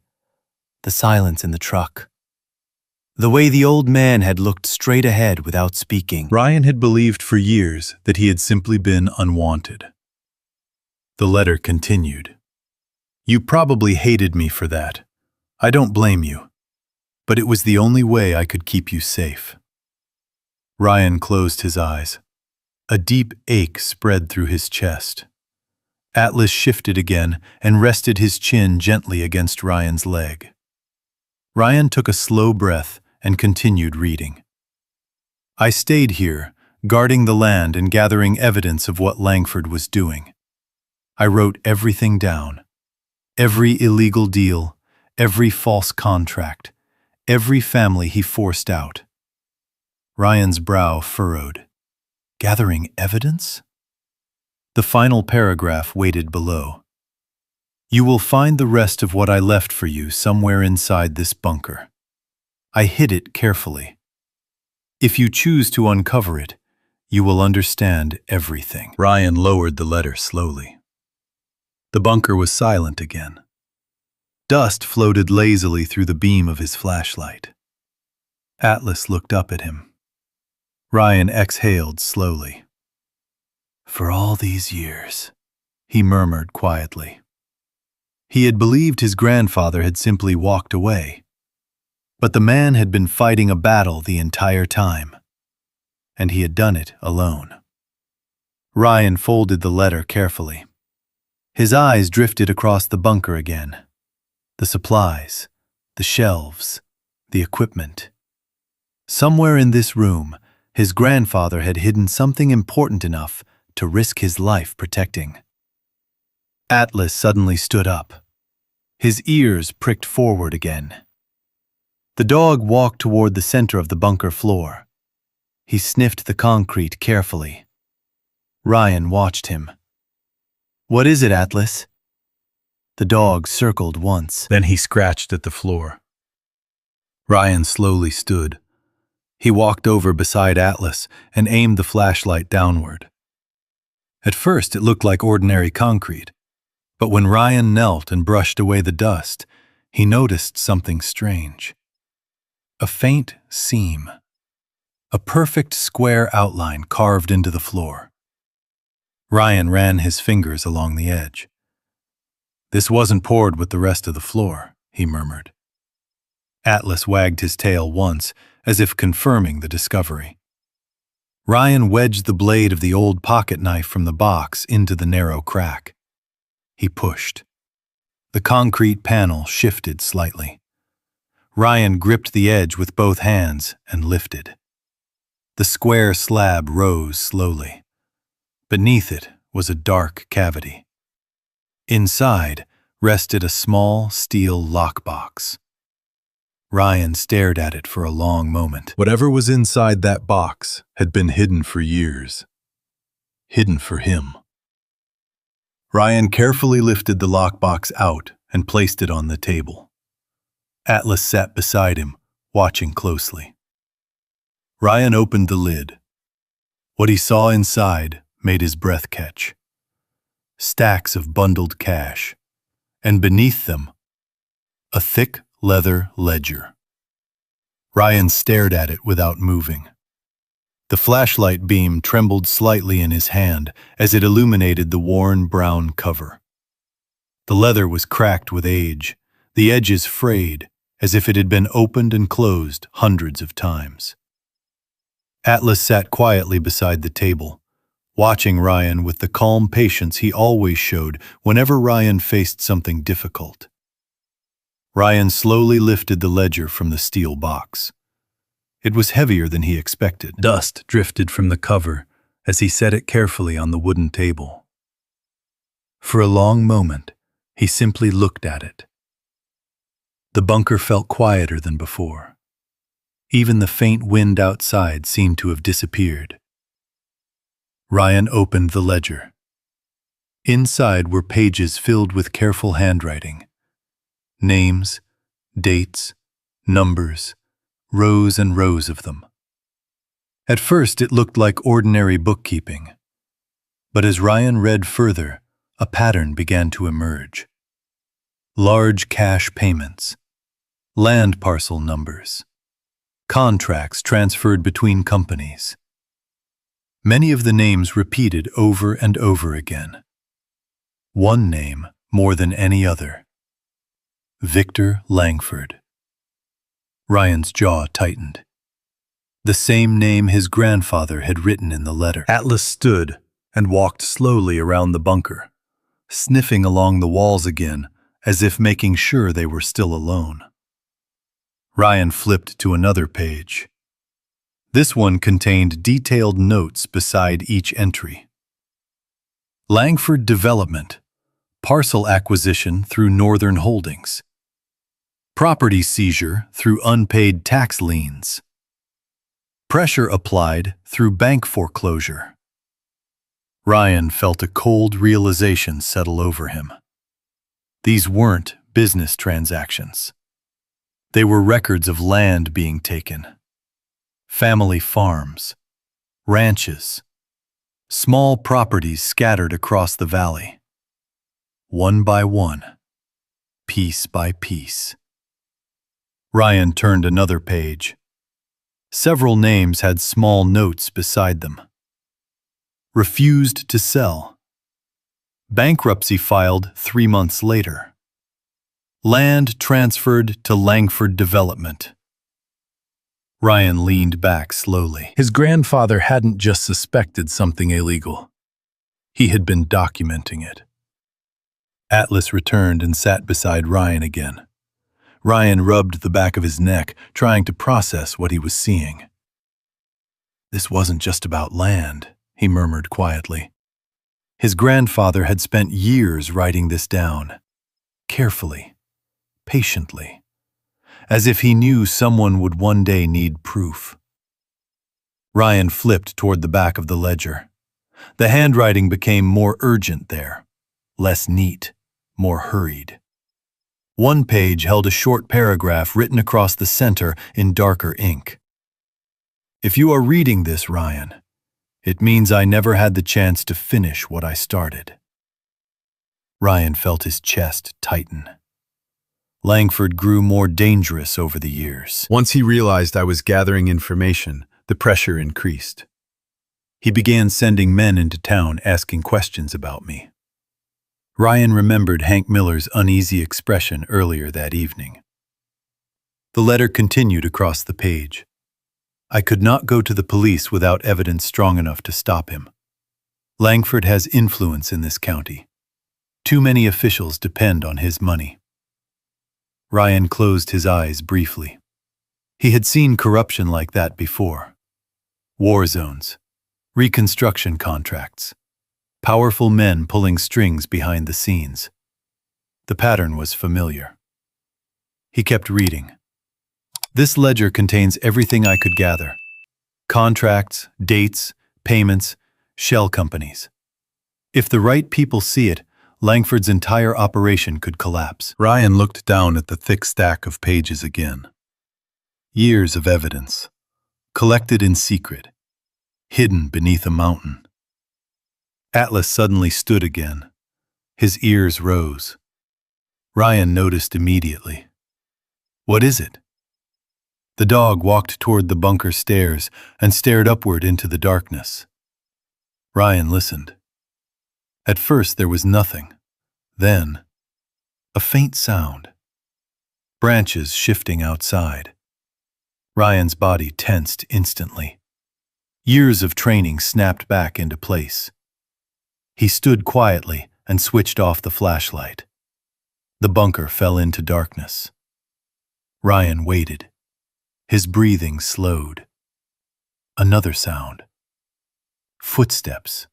[SPEAKER 1] The silence in the truck. The way the old man had looked straight ahead without speaking. Ryan had believed for years that he had simply been unwanted. The letter continued. You probably hated me for that. I don't blame you. But it was the only way I could keep you safe. Ryan closed his eyes. A deep ache spread through his chest. Atlas shifted again and rested his chin gently against Ryan's leg. Ryan took a slow breath and continued reading. I stayed here, guarding the land and gathering evidence of what Langford was doing. I wrote everything down. Every illegal deal, every false contract, every family he forced out. Ryan's brow furrowed. Gathering evidence? The final paragraph waited below. You will find the rest of what I left for you somewhere inside this bunker. I hid it carefully. If you choose to uncover it, you will understand everything. Ryan lowered the letter slowly. The bunker was silent again. Dust floated lazily through the beam of his flashlight. Atlas looked up at him. Ryan exhaled slowly. For all these years, he murmured quietly. He had believed his grandfather had simply walked away, but the man had been fighting a battle the entire time, and he had done it alone. Ryan folded the letter carefully. His eyes drifted across the bunker again. The supplies, the shelves, the equipment. Somewhere in this room, his grandfather had hidden something important enough to risk his life protecting. Atlas suddenly stood up. His ears pricked forward again. The dog walked toward the center of the bunker floor. He sniffed the concrete carefully. Ryan watched him. "What is it, Atlas?" The dog circled once. Then he scratched at the floor. Ryan slowly stood. He walked over beside Atlas and aimed the flashlight downward. At first it looked like ordinary concrete, but when Ryan knelt and brushed away the dust, he noticed something strange. A faint seam. A perfect square outline carved into the floor. Ryan ran his fingers along the edge. "This wasn't poured with the rest of the floor," he murmured. Atlas wagged his tail once, as if confirming the discovery. Ryan wedged the blade of the old pocket knife from the box into the narrow crack. He pushed. The concrete panel shifted slightly. Ryan gripped the edge with both hands and lifted. The square slab rose slowly. Beneath it was a dark cavity. Inside rested a small steel lockbox. Ryan stared at it for a long moment. Whatever was inside that box had been hidden for years. Hidden for him. Ryan carefully lifted the lockbox out and placed it on the table. Atlas sat beside him, watching closely. Ryan opened the lid. What he saw inside made his breath catch. Stacks of bundled cash, and beneath them, a thick leather ledger. Ryan stared at it without moving. The flashlight beam trembled slightly in his hand as it illuminated the worn brown cover. The leather was cracked with age, the edges frayed, as if it had been opened and closed hundreds of times. Atlas sat quietly beside the table, watching Ryan with the calm patience he always showed whenever Ryan faced something difficult. Ryan slowly lifted the ledger from the steel box. It was heavier than he expected. Dust drifted from the cover as he set it carefully on the wooden table. For a long moment, he simply looked at it. The bunker felt quieter than before. Even the faint wind outside seemed to have disappeared. Ryan opened the ledger. Inside were pages filled with careful handwriting. Names, dates, numbers, rows and rows of them. At first it looked like ordinary bookkeeping, but as Ryan read further, a pattern began to emerge. Large cash payments, land parcel numbers, contracts transferred between companies. Many of the names repeated over and over again. One name more than any other. Victor Langford. Ryan's jaw tightened. The same name his grandfather had written in the letter. Atlas stood and walked slowly around the bunker, sniffing along the walls again, as if making sure they were still alone. Ryan flipped to another page. This one contained detailed notes beside each entry. Langford Development, parcel acquisition through Northern Holdings. Property seizure through unpaid tax liens. Pressure applied through bank foreclosure. Ryan felt a cold realization settle over him. These weren't business transactions. They were records of land being taken. Family farms, ranches, small properties scattered across the valley. One by one, piece by piece. Ryan turned another page. Several names had small notes beside them. Refused to sell. Bankruptcy filed 3 months later. Land transferred to Langford Development. Ryan leaned back slowly. His grandfather hadn't just suspected something illegal. He had been documenting it. Atlas returned and sat beside Ryan again. Ryan rubbed the back of his neck, trying to process what he was seeing. This wasn't just about land, he murmured quietly. His grandfather had spent years writing this down, carefully, patiently, as if he knew someone would one day need proof. Ryan flipped toward the back of the ledger. The handwriting became more urgent there, less neat, more hurried. One page held a short paragraph written across the center in darker ink. If you are reading this, Ryan, it means I never had the chance to finish what I started. Ryan felt his chest tighten. Langford grew more dangerous over the years. Once he realized I was gathering information, the pressure increased. He began sending men into town asking questions about me. Ryan remembered Hank Miller's uneasy expression earlier that evening. The letter continued across the page. I could not go to the police without evidence strong enough to stop him. Langford has influence in this county. Too many officials depend on his money. Ryan closed his eyes briefly. He had seen corruption like that before. War zones, reconstruction contracts, powerful men pulling strings behind the scenes. The pattern was familiar. He kept reading. This ledger contains everything I could gather. Contracts, dates, payments, shell companies. If the right people see it, Langford's entire operation could collapse. Ryan looked down at the thick stack of pages again. Years of evidence, collected in secret, hidden beneath a mountain. Atlas suddenly stood again. His ears rose. Ryan noticed immediately. What is it? The dog walked toward the bunker stairs and stared upward into the darkness. Ryan listened. At first there was nothing. Then, a faint sound. Branches shifting outside. Ryan's body tensed instantly. Years of training snapped back into place. He stood quietly and switched off the flashlight. The bunker fell into darkness. Ryan waited. His breathing slowed. Another sound. Footsteps.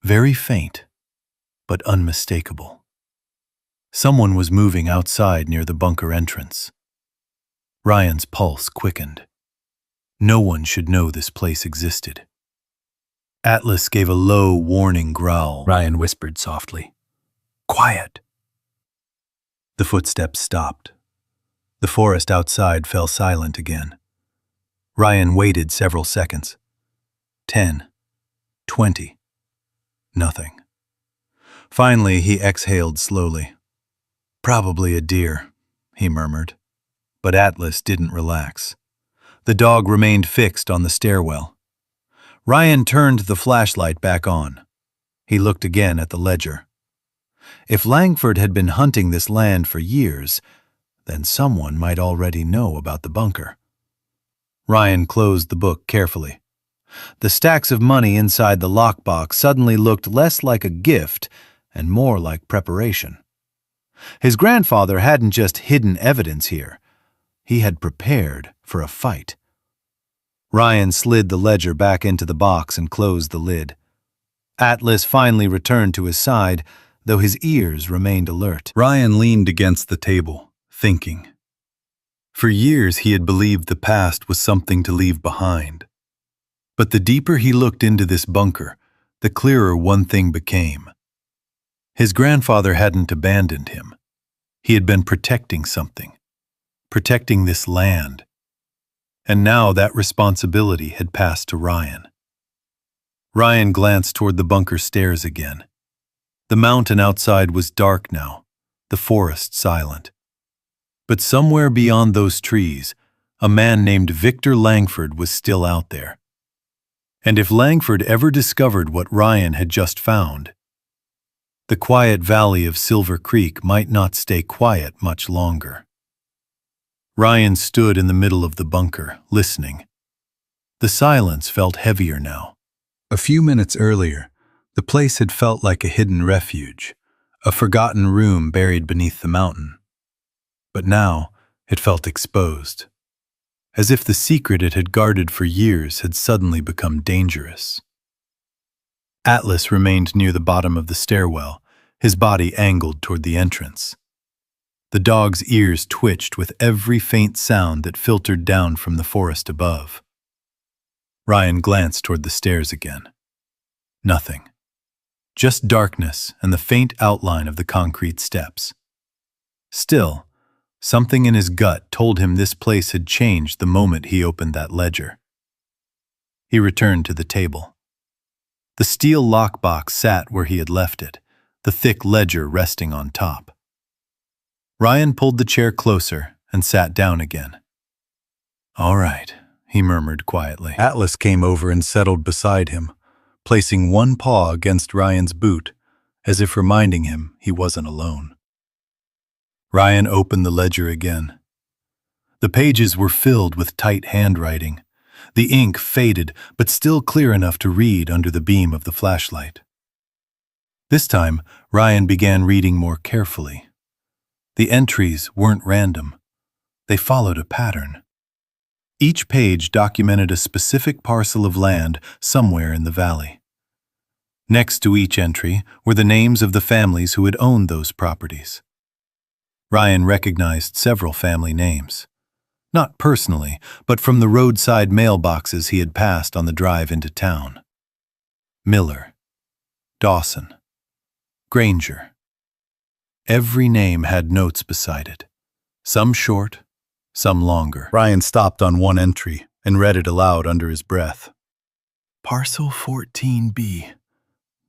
[SPEAKER 1] Very faint, but unmistakable. Someone was moving outside near the bunker entrance. Ryan's pulse quickened. No one should know this place existed. Atlas gave a low, warning growl. Ryan whispered softly, "Quiet." The footsteps stopped. The forest outside fell silent again. Ryan waited several seconds. 10, 20. Nothing. Finally, he exhaled slowly. "Probably a deer," he murmured. But Atlas didn't relax. The dog remained fixed on the stairwell. Ryan turned the flashlight back on. He looked again at the ledger. If Langford had been hunting this land for years, then someone might already know about the bunker. Ryan closed the book carefully. The stacks of money inside the lockbox suddenly looked less like a gift and more like preparation. His grandfather hadn't just hidden evidence here. He had prepared for a fight. Ryan slid the ledger back into the box and closed the lid. Atlas finally returned to his side, though his ears remained alert. Ryan leaned against the table, thinking. For years he had believed the past was something to leave behind. But the deeper he looked into this bunker, the clearer one thing became. His grandfather hadn't abandoned him. He had been protecting something, protecting this land. And now that responsibility had passed to Ryan. Ryan glanced toward the bunker stairs again. The mountain outside was dark now, the forest silent. But somewhere beyond those trees, a man named Victor Langford was still out there. And if Langford ever discovered what Ryan had just found, The quiet valley of Silver Creek might not stay quiet much longer. Ryan stood in the middle of the bunker, listening. The silence felt heavier now. A few minutes earlier, the place had felt like a hidden refuge, a forgotten room buried beneath the mountain. But now, it felt exposed, as if the secret it had guarded for years had suddenly become dangerous. Atlas remained near the bottom of the stairwell, his body angled toward the entrance. The dog's ears twitched with every faint sound that filtered down from the forest above. Ryan glanced toward the stairs again. Nothing. Just darkness and the faint outline of the concrete steps. Still, something in his gut told him this place had changed the moment he opened that ledger. He returned to the table. The steel lockbox sat where he had left it, the thick ledger resting on top. Ryan pulled the chair closer and sat down again. "All right," he murmured quietly. Atlas came over and settled beside him, placing one paw against Ryan's boot, as if reminding him he wasn't alone. Ryan opened the ledger again. The pages were filled with tight handwriting. The ink faded, but still clear enough to read under the beam of the flashlight. This time, Ryan began reading more carefully. The entries weren't random. They followed a pattern. Each page documented a specific parcel of land somewhere in the valley. Next to each entry were the names of the families who had owned those properties. Ryan recognized several family names. Not personally, but from the roadside mailboxes he had passed on the drive into town. Miller, Dawson, Granger. Every name had notes beside it, some short, some longer. Ryan stopped on one entry and read it aloud under his breath. Parcel 14B,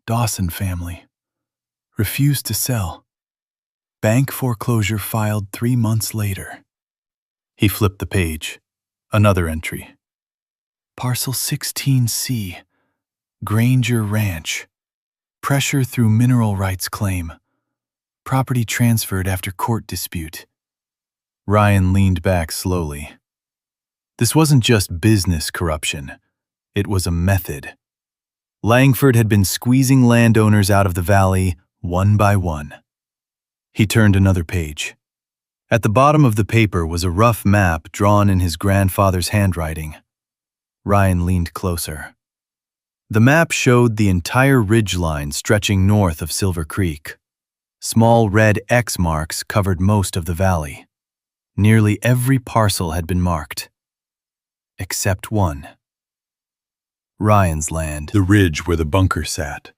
[SPEAKER 1] Dawson family. Refused to sell. Bank foreclosure filed 3 months later. He flipped the page. Another entry. Parcel 16C, Granger Ranch. Pressure through mineral rights claim. Property transferred after court dispute. Ryan leaned back slowly. This wasn't just business corruption. It was a method. Langford had been squeezing landowners out of the valley one by one. He turned another page. At the bottom of the paper was a rough map drawn in his grandfather's handwriting. Ryan leaned closer. The map showed the entire ridgeline stretching north of Silver Creek. Small red X marks covered most of the valley. Nearly every parcel had been marked. Except one. Ryan's land. The ridge where the bunker sat.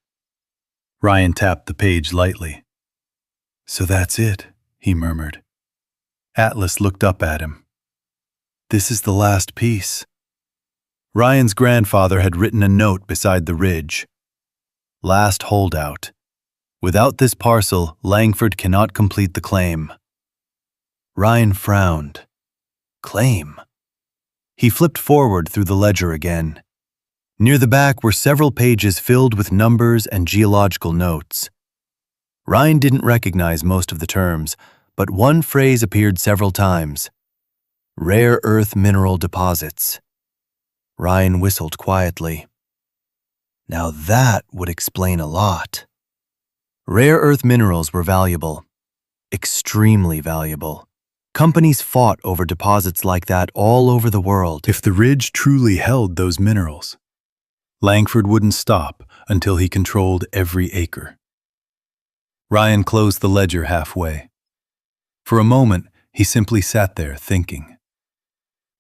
[SPEAKER 1] Ryan tapped the page lightly. "So that's it," he murmured. Atlas looked up at him. "This is the last piece." Ryan's grandfather had written a note beside the ridge. "Last holdout. Without this parcel, Langford cannot complete the claim." Ryan frowned. Claim? He flipped forward through the ledger again. Near the back were several pages filled with numbers and geological notes. Ryan didn't recognize most of the terms, but one phrase appeared several times. Rare earth mineral deposits. Ryan whistled quietly. Now that would explain a lot. Rare earth minerals were valuable. Extremely valuable. Companies fought over deposits like that all over the world. If the ridge truly held those minerals, Langford wouldn't stop until he controlled every acre. Ryan closed the ledger halfway. For a moment, he simply sat there thinking.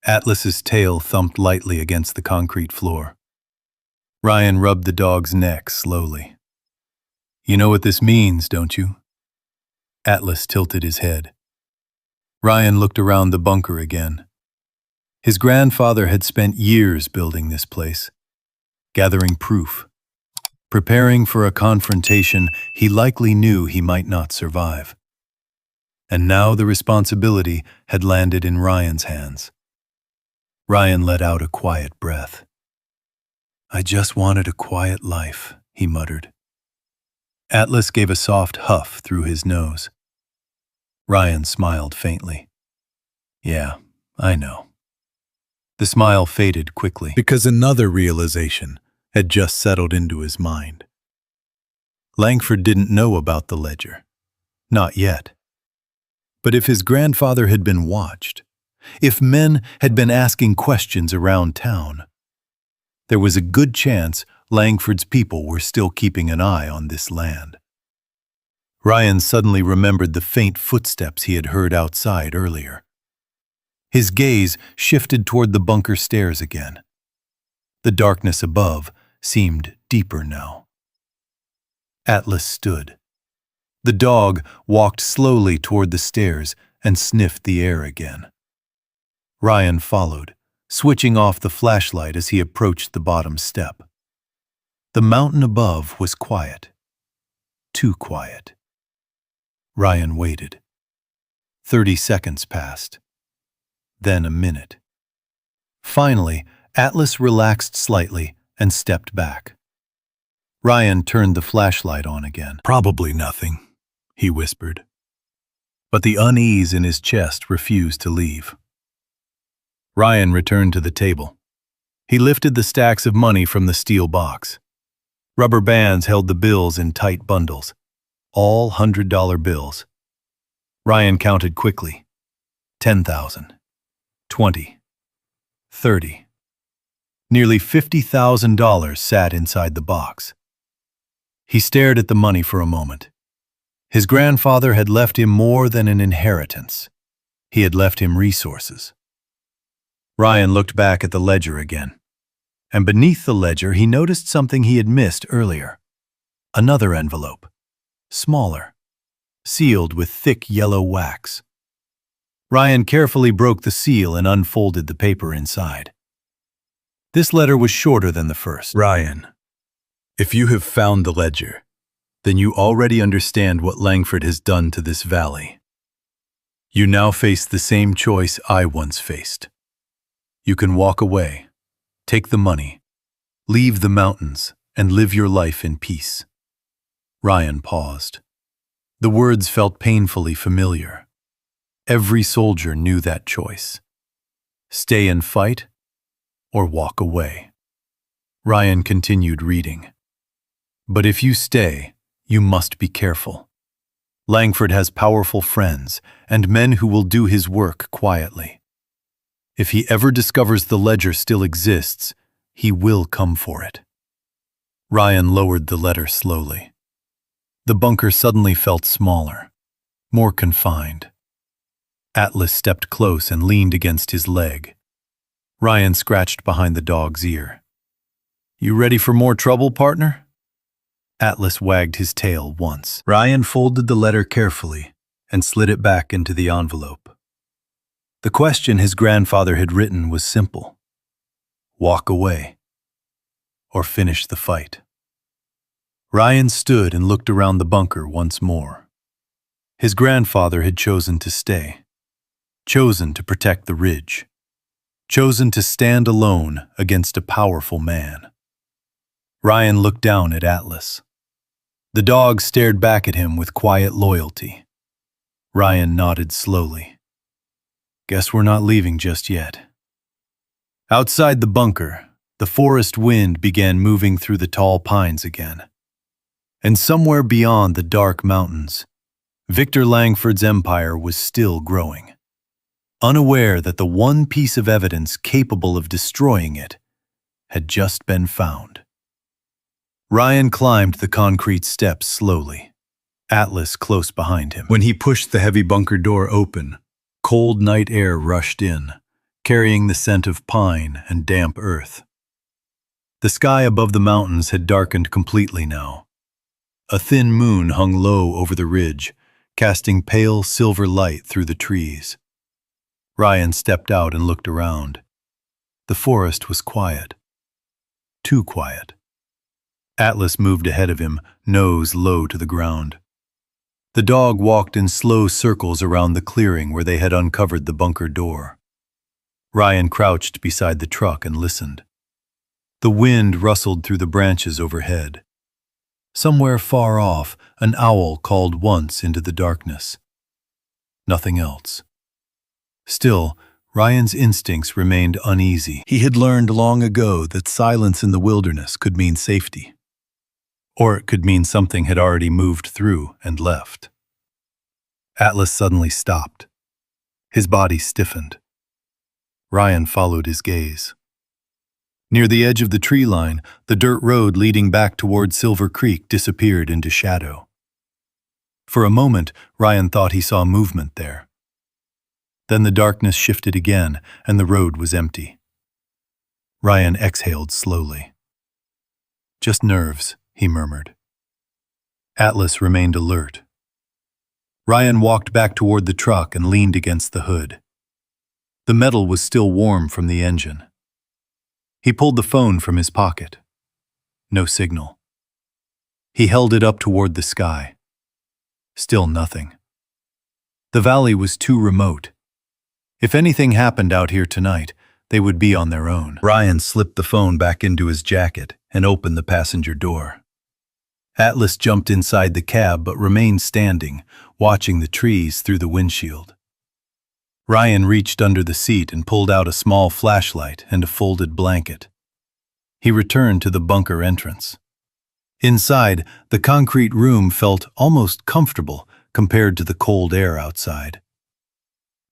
[SPEAKER 1] Atlas's tail thumped lightly against the concrete floor. Ryan rubbed the dog's neck slowly. "You know what this means, don't you?" Atlas tilted his head. Ryan looked around the bunker again. His grandfather had spent years building this place, gathering proof, preparing for a confrontation he likely knew he might not survive. And now the responsibility had landed in Ryan's hands. Ryan let out a quiet breath. "I just wanted a quiet life," he muttered. Atlas gave a soft huff through his nose. Ryan smiled faintly. Yeah, I know. The smile faded quickly because another realization had just settled into his mind. Langford didn't know about the ledger. Not yet. But if his grandfather had been watched, if men had been asking questions around town, there was a good chance Langford's people were still keeping an eye on this land. Ryan suddenly remembered the faint footsteps he had heard outside earlier. His gaze shifted toward the bunker stairs again. The darkness above seemed deeper now. Atlas stood. The dog walked slowly toward the stairs and sniffed the air again. Ryan followed, switching off the flashlight as he approached the bottom step. The mountain above was quiet. Too quiet. Ryan waited. 30 seconds passed. Then a minute. Finally, Atlas relaxed slightly and stepped back. Ryan turned the flashlight on again. Probably nothing, he whispered. But the unease in his chest refused to leave. Ryan returned to the table. He lifted the stacks of money from the steel box. Rubber bands held the bills in tight bundles, all $100 bills. Ryan counted quickly. 10,000, 20, 30. Nearly $50,000 sat inside the box. He stared at the money for a moment. His grandfather had left him more than an inheritance. He had left him resources. Ryan looked back at the ledger again. And beneath the ledger, he noticed something he had missed earlier. Another envelope. Smaller. Sealed with thick yellow wax. Ryan carefully broke the seal and unfolded the paper inside. This letter was shorter than the first. Ryan, if you have found the ledger, then you already understand what Langford has done to this valley. You now face the same choice I once faced. You can walk away, take the money, leave the mountains, and live your life in peace. Ryan paused. The words felt painfully familiar. Every soldier knew that choice. Stay and fight, or walk away. Ryan continued reading. But if you stay, you must be careful. Langford has powerful friends and men who will do his work quietly. If he ever discovers the ledger still exists, he will come for it. Ryan lowered the letter slowly. The bunker suddenly felt smaller, more confined. Atlas stepped close and leaned against his leg. Ryan scratched behind the dog's ear. You ready for more trouble, partner? Atlas wagged his tail once. Ryan folded the letter carefully and slid it back into the envelope. The question his grandfather had written was simple. Walk away, or finish the fight. Ryan stood and looked around the bunker once more. His grandfather had chosen to stay, chosen to protect the ridge, chosen to stand alone against a powerful man. Ryan looked down at Atlas. The dog stared back at him with quiet loyalty. Ryan nodded slowly. Guess we're not leaving just yet. Outside the bunker, the forest wind began moving through the tall pines again. And somewhere beyond the dark mountains, Victor Langford's empire was still growing. Unaware that the one piece of evidence capable of destroying it had just been found. Ryan climbed the concrete steps slowly, Atlas close behind him. When he pushed the heavy bunker door open, cold night air rushed in, carrying the scent of pine and damp earth. The sky above the mountains had darkened completely now. A thin moon hung low over the ridge, casting pale silver light through the trees. Ryan stepped out and looked around. The forest was quiet. Too quiet. Atlas moved ahead of him, nose low to the ground. The dog walked in slow circles around the clearing where they had uncovered the bunker door. Ryan crouched beside the truck and listened. The wind rustled through the branches overhead. Somewhere far off, an owl called once into the darkness. Nothing else. Still, Ryan's instincts remained uneasy. He had learned long ago that silence in the wilderness could mean safety. Or it could mean something had already moved through and left. Atlas suddenly stopped. His body stiffened. Ryan followed his gaze. Near the edge of the tree line, the dirt road leading back toward Silver Creek disappeared into shadow. For a moment, Ryan thought he saw movement there. Then the darkness shifted again, and the road was empty. Ryan exhaled slowly. "Just nerves," he murmured. Atlas remained alert. Ryan walked back toward the truck and leaned against the hood. The metal was still warm from the engine. He pulled the phone from his pocket. No signal. He held it up toward the sky. Still nothing. The valley was too remote. If anything happened out here tonight, they would be on their own. Ryan slipped the phone back into his jacket and opened the passenger door. Atlas jumped inside the cab but remained standing, watching the trees through the windshield. Ryan reached under the seat and pulled out a small flashlight and a folded blanket. He returned to the bunker entrance. Inside, the concrete room felt almost comfortable compared to the cold air outside.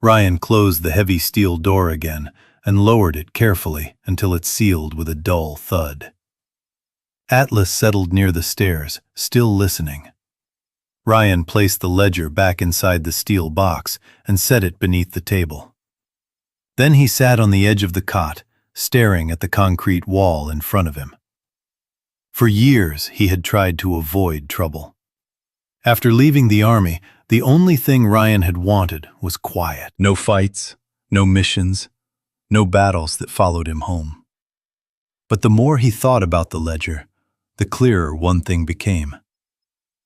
[SPEAKER 1] Ryan closed the heavy steel door again and lowered it carefully until it sealed with a dull thud. Atlas settled near the stairs, still listening. Ryan placed the ledger back inside the steel box and set it beneath the table. Then he sat on the edge of the cot, staring at the concrete wall in front of him. For years, he had tried to avoid trouble. After leaving the army, the only thing Ryan had wanted was quiet. No fights, no missions, no battles that followed him home. But the more he thought about the ledger, the clearer one thing became.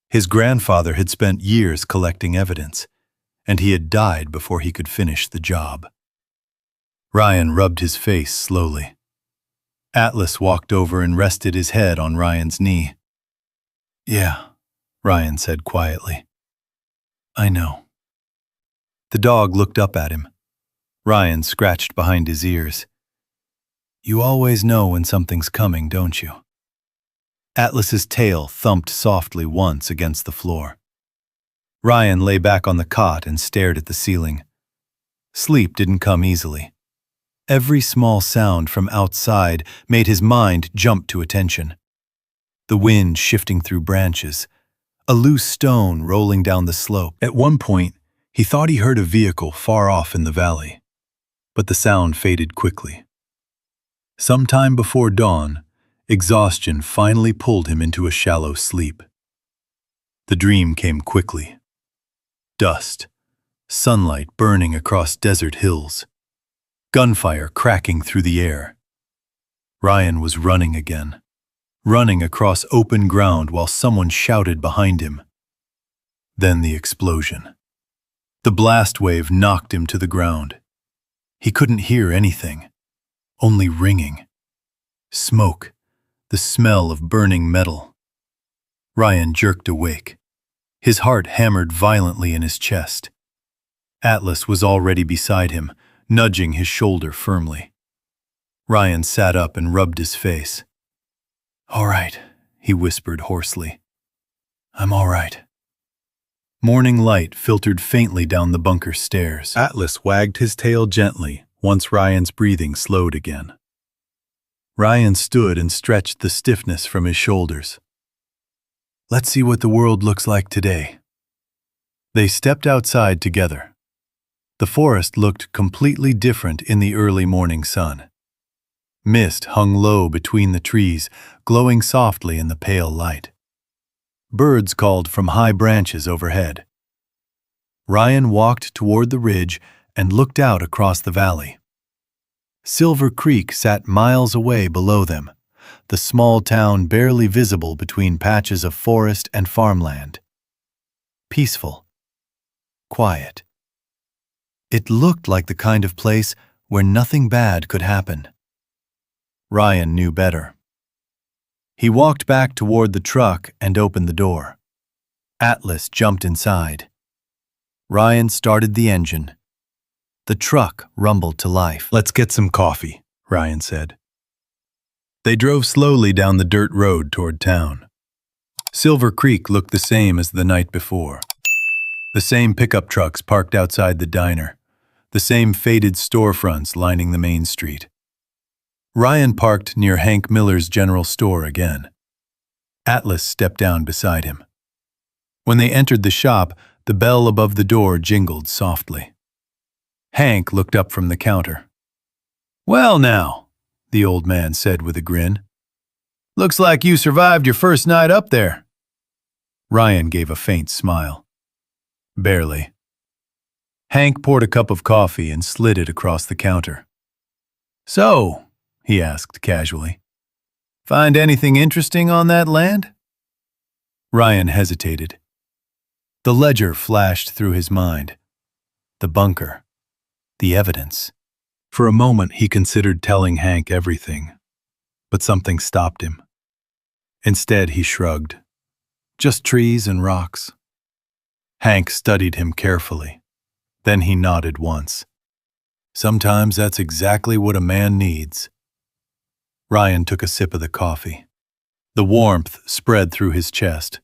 [SPEAKER 1] His grandfather had spent years collecting evidence, and he had died before he could finish the job. Ryan rubbed his face slowly. Atlas walked over and rested his head on Ryan's knee. "Yeah," Ryan said quietly. "I know." The dog looked up at him. Ryan scratched behind his ears. "You always know when something's coming, don't you?" Atlas's tail thumped softly once against the floor. Ryan lay back on the cot and stared at the ceiling. Sleep didn't come easily. Every small sound from outside made his mind jump to attention. The wind shifting through branches, a loose stone rolling down the slope. At one point, he thought he heard a vehicle far off in the valley, but the sound faded quickly. Sometime before dawn, exhaustion finally pulled him into a shallow sleep. The dream came quickly. Dust, sunlight burning across desert hills, gunfire cracking through the air. Ryan was running again, running across open ground while someone shouted behind him. Then the explosion. The blast wave knocked him to the ground. He couldn't hear anything, only ringing. Smoke, the smell of burning metal. Ryan jerked awake. His heart hammered violently in his chest. Atlas was already beside him, nudging his shoulder firmly. Ryan sat up and rubbed his face. "All right," he whispered hoarsely. "I'm all right." Morning light filtered faintly down the bunker stairs. Atlas wagged his tail gently once Ryan's breathing slowed again. Ryan stood and stretched the stiffness from his shoulders. "Let's see what the world looks like today." They stepped outside together. The forest looked completely different in the early morning sun. Mist hung low between the trees, glowing softly in the pale light. Birds called from high branches overhead. Ryan walked toward the ridge and looked out across the valley. Silver Creek sat miles away below them, the small town barely visible between patches of forest and farmland. Peaceful. Quiet. It looked like the kind of place where nothing bad could happen. Ryan knew better. He walked back toward the truck and opened the door. Atlas jumped inside. Ryan started the engine. The truck rumbled to life. "Let's get some coffee," Ryan said. They drove slowly down the dirt road toward town. Silver Creek looked the same as the night before. The same pickup trucks parked outside the diner. The same faded storefronts lining the main street. Ryan parked near Hank Miller's general store again. Atlas stepped down beside him. When they entered the shop, the bell above the door jingled softly. Hank looked up from the counter. "Well now," the old man said with a grin. "Looks like you survived your first night up there." Ryan gave a faint smile. "Barely." Hank poured a cup of coffee and slid it across the counter. "So," he asked casually, "find anything interesting on that land?" Ryan hesitated. The ledger flashed through his mind. The bunker. The evidence. For a moment he considered telling Hank everything, but something stopped him. Instead he shrugged. "Just trees and rocks." Hank studied him carefully. Then he nodded once. "Sometimes that's exactly what a man needs." Ryan took a sip of the coffee. The warmth spread through his chest.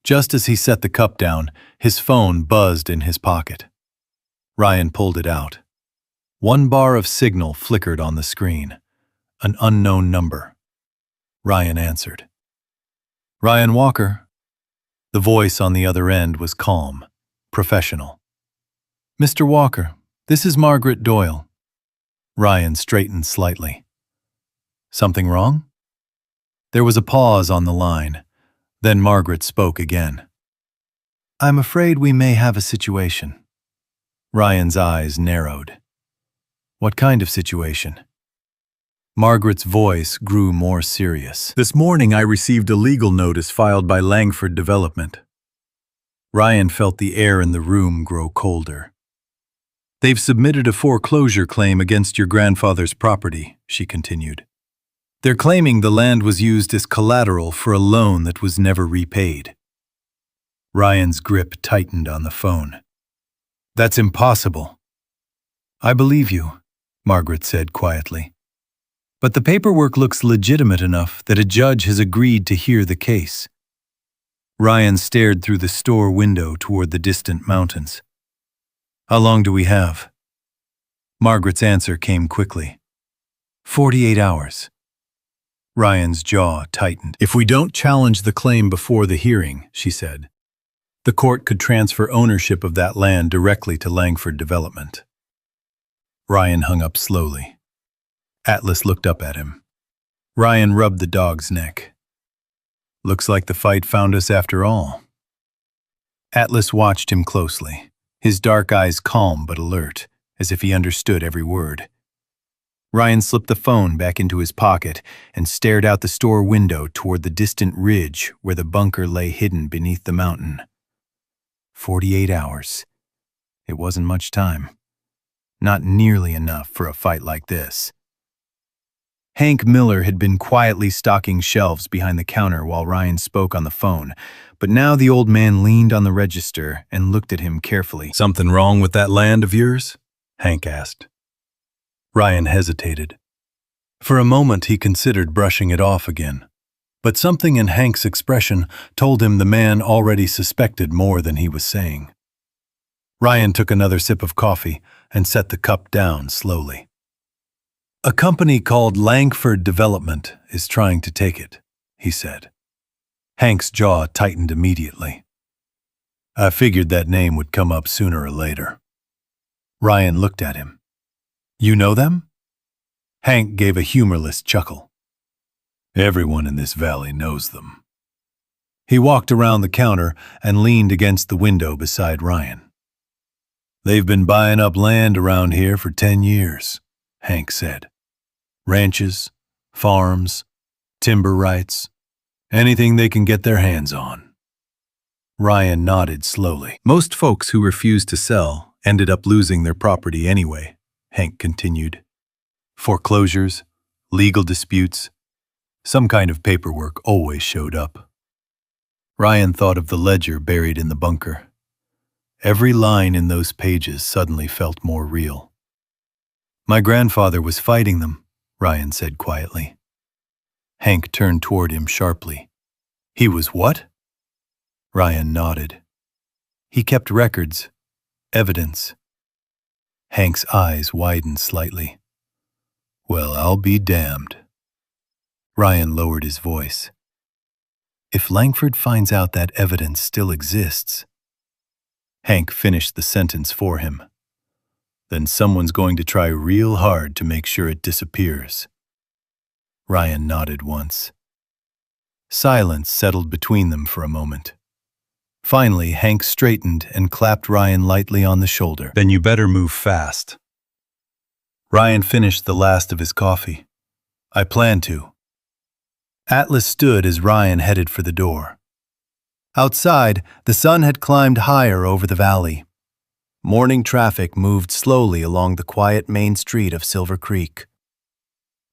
[SPEAKER 1] Just as he set the cup down, his phone buzzed in his pocket. Ryan pulled it out. One bar of signal flickered on the screen. An unknown number. Ryan answered. "Ryan Walker." The voice on the other end was calm, professional. "Mr. Walker, this is Margaret Doyle." Ryan straightened slightly. "Something wrong?" There was a pause on the line. Then Margaret spoke again. "I'm afraid we may have a situation." Ryan's eyes narrowed. "What kind of situation?" Margaret's voice grew more serious. "This morning I received a legal notice filed by Langford Development." Ryan felt the air in the room grow colder. "They've submitted a foreclosure claim against your grandfather's property," she continued. "They're claiming the land was used as collateral for a loan that was never repaid." Ryan's grip tightened on the phone. "That's impossible." "I believe you," Margaret said quietly. "But the paperwork looks legitimate enough that a judge has agreed to hear the case." Ryan stared through the store window toward the distant mountains. "How long do we have?" Margaret's answer came quickly. 48 hours. Ryan's jaw tightened. "If we don't challenge the claim before the hearing," she said, "the court could transfer ownership of that land directly to Langford Development." Ryan hung up slowly. Atlas looked up at him. Ryan rubbed the dog's neck. "Looks like the fight found us after all." Atlas watched him closely, his dark eyes calm but alert, as if he understood every word. Ryan slipped the phone back into his pocket and stared out the store window toward the distant ridge where the bunker lay hidden beneath the mountain. 48 hours. It wasn't much time. Not nearly enough for a fight like this. Hank Miller had been quietly stocking shelves behind the counter while Ryan spoke on the phone, but now the old man leaned on the register and looked at him carefully. "Something wrong with that land of yours?" Hank asked. Ryan hesitated. For a moment he considered brushing it off again, but something in Hank's expression told him the man already suspected more than he was saying. Ryan took another sip of coffee and set the cup down slowly. "A company called Langford Development is trying to take it," he said. Hank's jaw tightened immediately. "I figured that name would come up sooner or later." Ryan looked at him. "You know them?" Hank gave a humorless chuckle. "Everyone in this valley knows them." He walked around the counter and leaned against the window beside Ryan. "They've been buying up land around here for 10 years, Hank said. "Ranches, farms, timber rights, anything they can get their hands on." Ryan nodded slowly. "Most folks who refused to sell ended up losing their property anyway," Hank continued. "Foreclosures, legal disputes. Some kind of paperwork always showed up. Ryan thought of the ledger buried in the bunker. Every line in those pages suddenly felt more real. "My grandfather was fighting them," Ryan said quietly. Hank turned toward him sharply. "He was what?" Ryan nodded. "He kept records, evidence." Hank's eyes widened slightly. "Well, I'll be damned." Ryan lowered his voice. "If Langford finds out that evidence still exists..." Hank finished the sentence for him. "Then someone's going to try real hard to make sure it disappears." Ryan nodded once. Silence settled between them for a moment. Finally, Hank straightened and clapped Ryan lightly on the shoulder. "Then you better move fast." Ryan finished the last of his coffee. "I plan to." Atlas stood as Ryan headed for the door. Outside, the sun had climbed higher over the valley. Morning traffic moved slowly along the quiet main street of Silver Creek.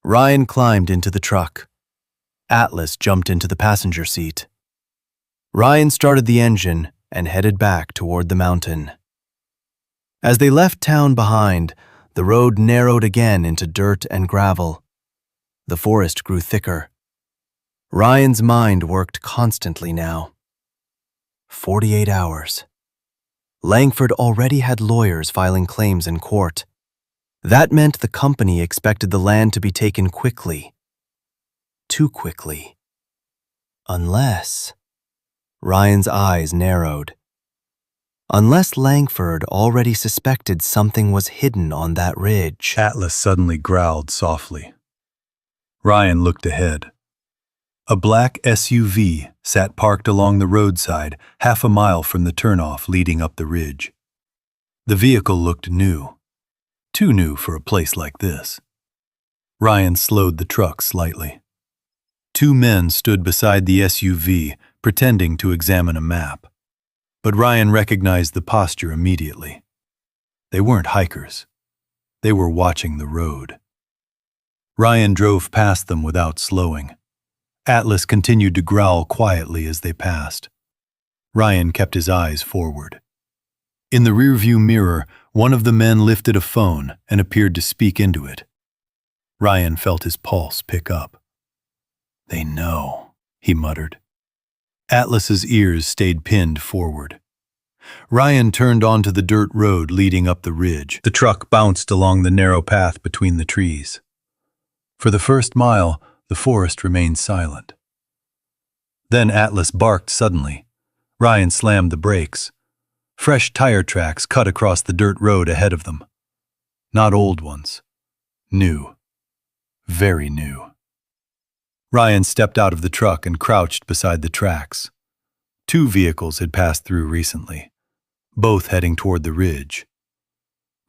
[SPEAKER 1] Ryan climbed into the truck. Atlas jumped into the passenger seat. Ryan started the engine and headed back toward the mountain. As they left town behind, the road narrowed again into dirt and gravel. The forest grew thicker. Ryan's mind worked constantly now. 48 hours. Langford already had lawyers filing claims in court. That meant the company expected the land to be taken quickly. Too quickly. Unless... Ryan's eyes narrowed. Unless Langford already suspected something was hidden on that ridge. Atlas suddenly growled softly. Ryan looked ahead. A black SUV sat parked along the roadside, half a mile from the turnoff leading up the ridge. The vehicle looked new. Too new for a place like this. Ryan slowed the truck slightly. Two men stood beside the SUV, pretending to examine a map. But Ryan recognized the posture immediately. They weren't hikers. They were watching the road. Ryan drove past them without slowing. Atlas continued to growl quietly as they passed. Ryan kept his eyes forward. In the rearview mirror, one of the men lifted a phone and appeared to speak into it. Ryan felt his pulse pick up. "They know," he muttered. Atlas's ears stayed pinned forward. Ryan turned onto the dirt road leading up the ridge. The truck bounced along the narrow path between the trees. For the first mile, the forest remained silent. Then Atlas barked suddenly. Ryan slammed the brakes. Fresh tire tracks cut across the dirt road ahead of them. Not old ones. New. Very new. Ryan stepped out of the truck and crouched beside the tracks. Two vehicles had passed through recently, both heading toward the ridge.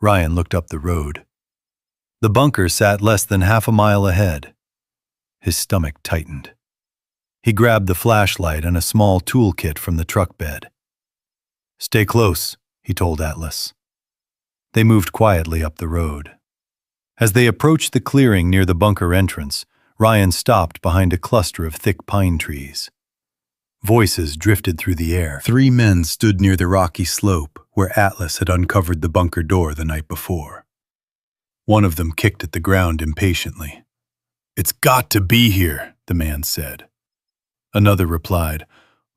[SPEAKER 1] Ryan looked up the road. The bunker sat less than half a mile ahead. His stomach tightened. He grabbed the flashlight and a small toolkit from the truck bed. "Stay close," he told Atlas. They moved quietly up the road. As they approached the clearing near the bunker entrance, Ryan stopped behind a cluster of thick pine trees. Voices drifted through the air. Three men stood near the rocky slope where Atlas had uncovered the bunker door the night before. One of them kicked at the ground impatiently. "It's got to be here," the man said. Another replied,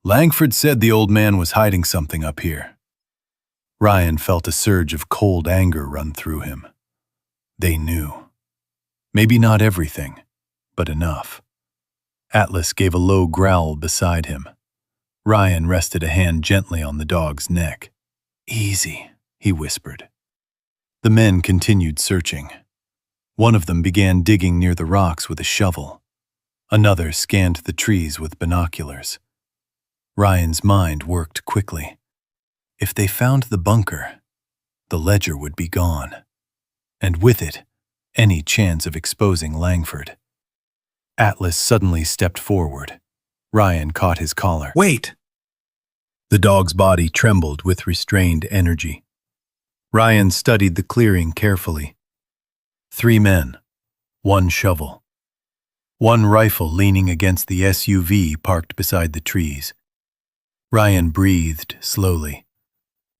[SPEAKER 1] "Langford said the old man was hiding something up here." Ryan felt a surge of cold anger run through him. They knew. Maybe not everything, but enough. Atlas gave a low growl beside him. Ryan rested a hand gently on the dog's neck. "Easy," he whispered. The men continued searching. One of them began digging near the rocks with a shovel. Another scanned the trees with binoculars. Ryan's mind worked quickly. If they found the bunker, the ledger would be gone. And with it, any chance of exposing Langford. Atlas suddenly stepped forward. Ryan caught his collar. "Wait!" The dog's body trembled with restrained energy. Ryan studied the clearing carefully. 3 men, 1 shovel. one rifle leaning against the SUV parked beside the trees. Ryan breathed slowly.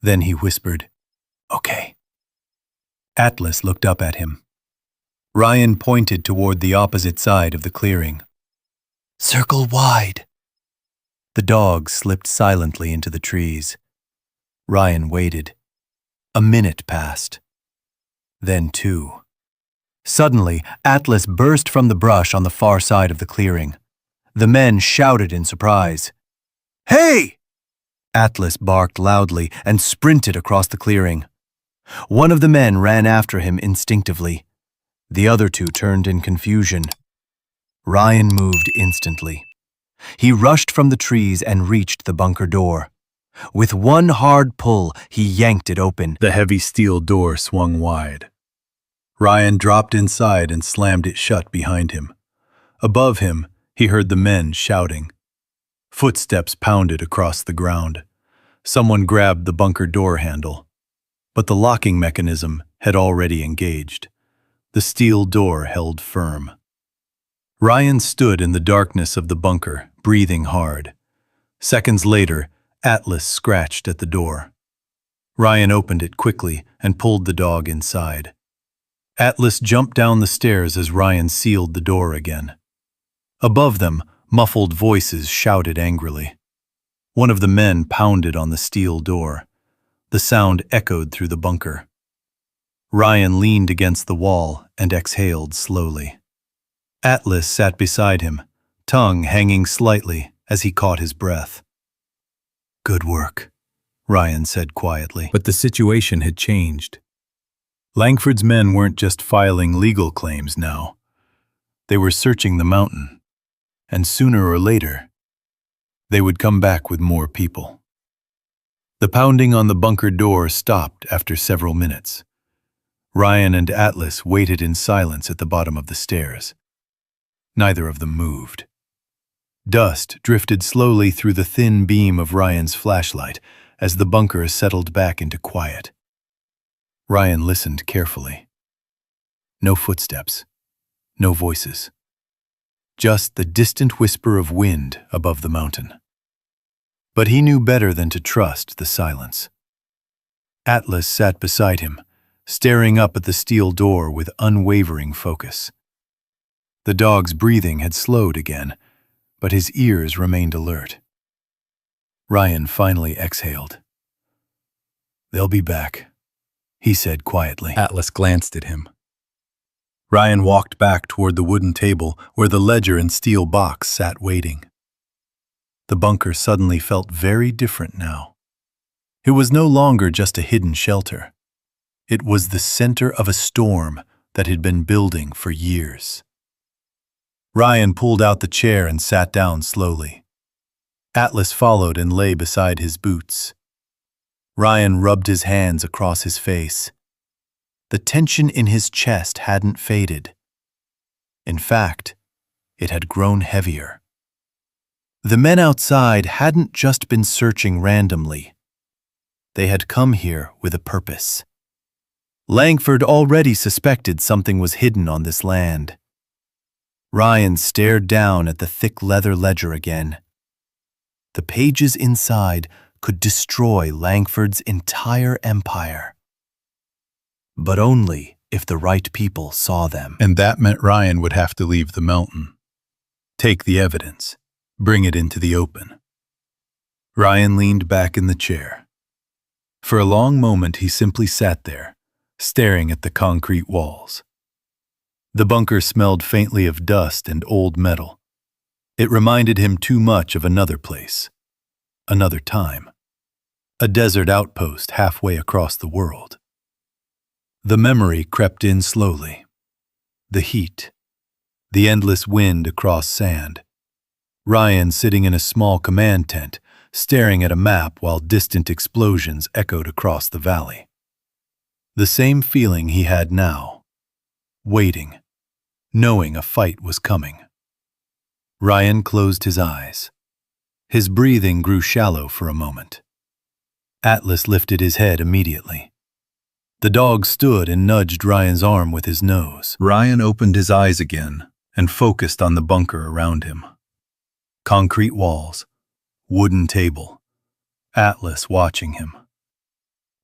[SPEAKER 1] Then he whispered, "Okay." Atlas looked up at him. Ryan pointed toward the opposite side of the clearing. "Circle wide." The dogs slipped silently into the trees. Ryan waited. A minute passed. Then 2. Suddenly, Atlas burst from the brush on the far side of the clearing. The men shouted in surprise. "Hey!" Atlas barked loudly and sprinted across the clearing. One of the men ran after him instinctively. The other 2 turned in confusion. Ryan moved instantly. He rushed from the trees and reached the bunker door. With one hard pull, he yanked it open. The heavy steel door swung wide. Ryan dropped inside and slammed it shut behind him. Above him, he heard the men shouting. Footsteps pounded across the ground. Someone grabbed the bunker door handle. But the locking mechanism had already engaged. The steel door held firm. Ryan stood in the darkness of the bunker, breathing hard. Seconds later, Atlas scratched at the door. Ryan opened it quickly and pulled the dog inside. Atlas jumped down the stairs as Ryan sealed the door again. Above them, muffled voices shouted angrily. One of the men pounded on the steel door. The sound echoed through the bunker. Ryan leaned against the wall and exhaled slowly. Atlas sat beside him, tongue hanging slightly as he caught his breath. "Good work," Ryan said quietly. But the situation had changed. Langford's men weren't just filing legal claims now. They were searching the mountain, and sooner or later, they would come back with more people. The pounding on the bunker door stopped after several minutes. Ryan and Atlas waited in silence at the bottom of the stairs. Neither of them moved. Dust drifted slowly through the thin beam of Ryan's flashlight as the bunker settled back into quiet. Ryan listened carefully. No footsteps, no voices. Just the distant whisper of wind above the mountain. But he knew better than to trust the silence. Atlas sat beside him, staring up at the steel door with unwavering focus. The dog's breathing had slowed again, but his ears remained alert. Ryan finally exhaled. "They'll be back," he said quietly. Atlas glanced at him. Ryan walked back toward the wooden table where the ledger and steel box sat waiting. The bunker suddenly felt very different now. It was no longer just a hidden shelter. It was the center of a storm that had been building for years. Ryan pulled out the chair and sat down slowly. Atlas followed and lay beside his boots. Ryan rubbed his hands across his face. The tension in his chest hadn't faded. In fact, it had grown heavier. The men outside hadn't just been searching randomly. They had come here with a purpose. Langford already suspected something was hidden on this land. Ryan stared down at the thick leather ledger again. The pages inside could destroy Langford's entire empire. But only if the right people saw them. And that meant Ryan would have to leave the mountain. Take the evidence. Bring it into the open. Ryan leaned back in the chair. For a long moment he simply sat there, staring at the concrete walls. The bunker smelled faintly of dust and old metal. It reminded him too much of another place, another time, a desert outpost halfway across the world. The memory crept in slowly. The heat, the endless wind across sand. Ryan sitting in a small command tent, staring at a map while distant explosions echoed across the valley. The same feeling he had now, waiting, knowing a fight was coming. Ryan closed his eyes. His breathing grew shallow for a moment. Atlas lifted his head immediately. The dog stood and nudged Ryan's arm with his nose. Ryan opened his eyes again and focused on the bunker around him. Concrete walls, wooden table, Atlas watching him.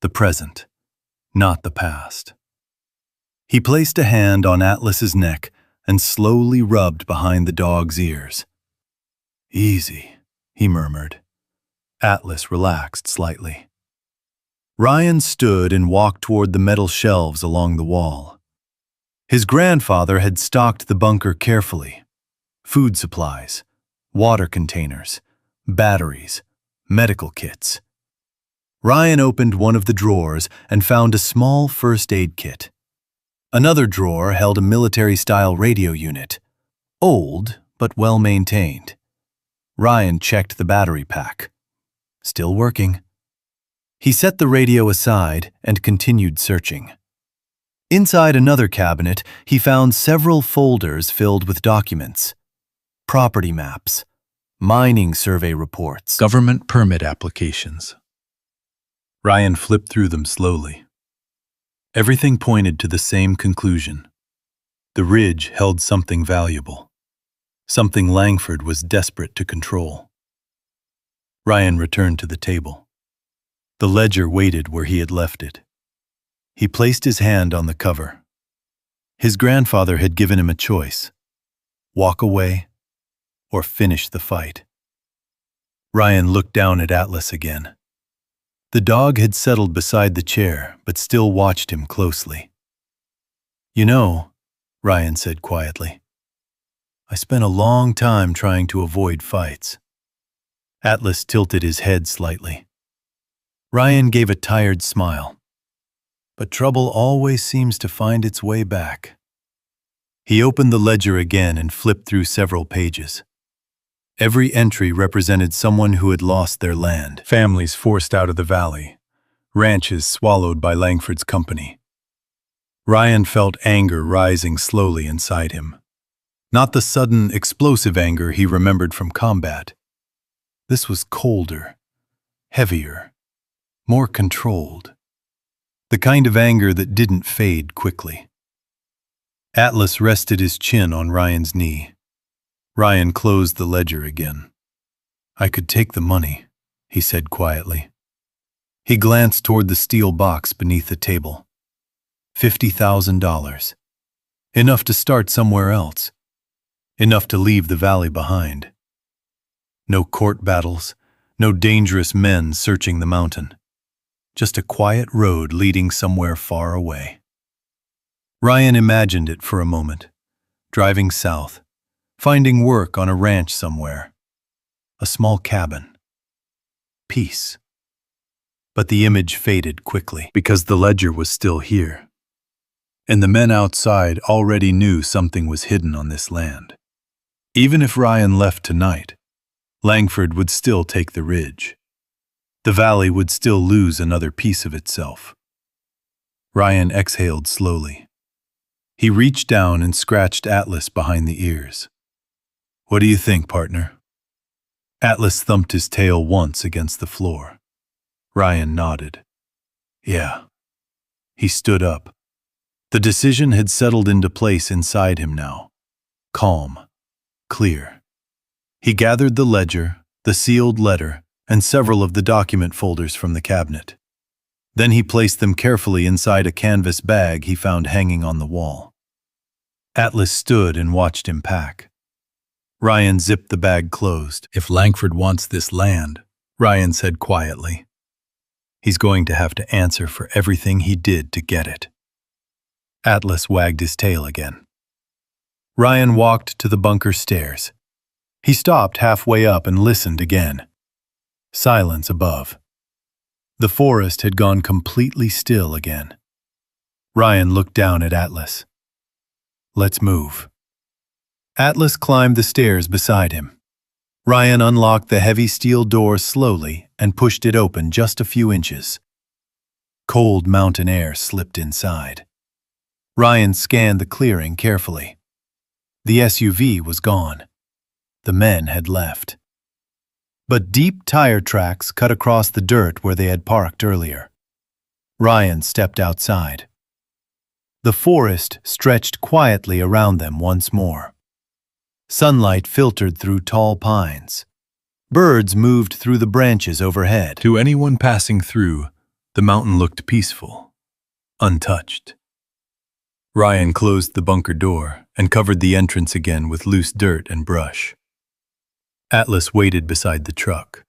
[SPEAKER 1] The present, not the past. He placed a hand on Atlas's neck and slowly rubbed behind the dog's ears. "Easy," he murmured. Atlas relaxed slightly. Ryan stood and walked toward the metal shelves along the wall. His grandfather had stocked the bunker carefully. Food supplies, water containers, batteries, medical kits. Ryan opened one of the drawers and found a small first aid kit. Another drawer held a military-style radio unit, old but well-maintained. Ryan checked the battery pack. Still working. He set the radio aside and continued searching. Inside another cabinet, he found several folders filled with documents, property maps, mining survey reports, government permit applications. Ryan flipped through them slowly. Everything pointed to the same conclusion. The ridge held something valuable, something Langford was desperate to control. Ryan returned to the table. The ledger waited where he had left it. He placed his hand on the cover. His grandfather had given him a choice: walk away or finish the fight. Ryan looked down at Atlas again. The dog had settled beside the chair, but still watched him closely. "You know," Ryan said quietly, "I spent a long time trying to avoid fights." Atlas tilted his head slightly. Ryan gave a tired smile. "But trouble always seems to find its way back." He opened the ledger again and flipped through several pages. Every entry represented someone who had lost their land, families forced out of the valley, ranches swallowed by Langford's company. Ryan felt anger rising slowly inside him. Not the sudden, explosive anger he remembered from combat. This was colder, heavier, more controlled. The kind of anger that didn't fade quickly. Atlas rested his chin on Ryan's knee. Ryan closed the ledger again. "I could take the money," he said quietly. He glanced toward the steel box beneath the table. $50,000. Enough to start somewhere else. Enough to leave the valley behind. No court battles, no dangerous men searching the mountain. Just a quiet road leading somewhere far away. Ryan imagined it for a moment, driving south, finding work on a ranch somewhere. A small cabin. Peace. But the image faded quickly because the ledger was still here. And the men outside already knew something was hidden on this land. Even if Ryan left tonight, Langford would still take the ridge. The valley would still lose another piece of itself. Ryan exhaled slowly. He reached down and scratched Atlas behind the ears. "What do you think, partner?" Atlas thumped his tail once against the floor. Ryan nodded. "Yeah." He stood up. The decision had settled into place inside him now. Calm. Clear. He gathered the ledger, the sealed letter, and several of the document folders from the cabinet. Then he placed them carefully inside a canvas bag he found hanging on the wall. Atlas stood and watched him pack. Ryan zipped the bag closed. "If Langford wants this land," Ryan said quietly, "he's going to have to answer for everything he did to get it." Atlas wagged his tail again. Ryan walked to the bunker stairs. He stopped halfway up and listened again. Silence above. The forest had gone completely still again. Ryan looked down at Atlas. "Let's move." Atlas climbed the stairs beside him. Ryan unlocked the heavy steel door slowly and pushed it open just a few inches. Cold mountain air slipped inside. Ryan scanned the clearing carefully. The SUV was gone. The men had left. But deep tire tracks cut across the dirt where they had parked earlier. Ryan stepped outside. The forest stretched quietly around them once more. Sunlight filtered through tall pines. Birds moved through the branches overhead. To anyone passing through, the mountain looked peaceful, untouched. Ryan closed the bunker door and covered the entrance again with loose dirt and brush. Atlas waited beside the truck.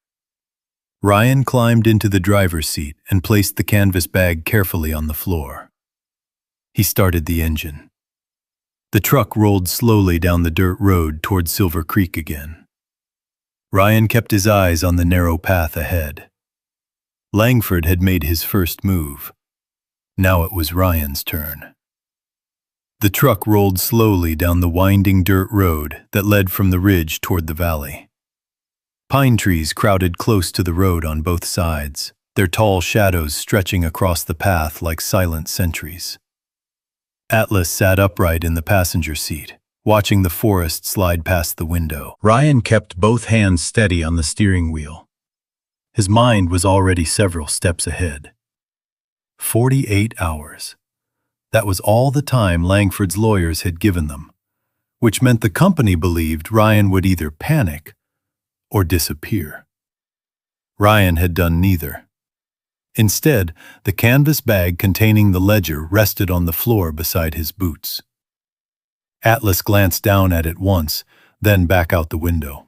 [SPEAKER 1] Ryan climbed into the driver's seat and placed the canvas bag carefully on the floor. He started the engine. The truck rolled slowly down the dirt road toward Silver Creek again. Ryan kept his eyes on the narrow path ahead. Langford had made his first move. Now it was Ryan's turn. The truck rolled slowly down the winding dirt road that led from the ridge toward the valley. Pine trees crowded close to the road on both sides, their tall shadows stretching across the path like silent sentries. Atlas sat upright in the passenger seat, watching the forest slide past the window. Ryan kept both hands steady on the steering wheel. His mind was already several steps ahead. 48 hours. That was all the time Langford's lawyers had given them, which meant the company believed Ryan would either panic or disappear. Ryan had done neither. Instead, the canvas bag containing the ledger rested on the floor beside his boots. Atlas glanced down at it once, then back out the window.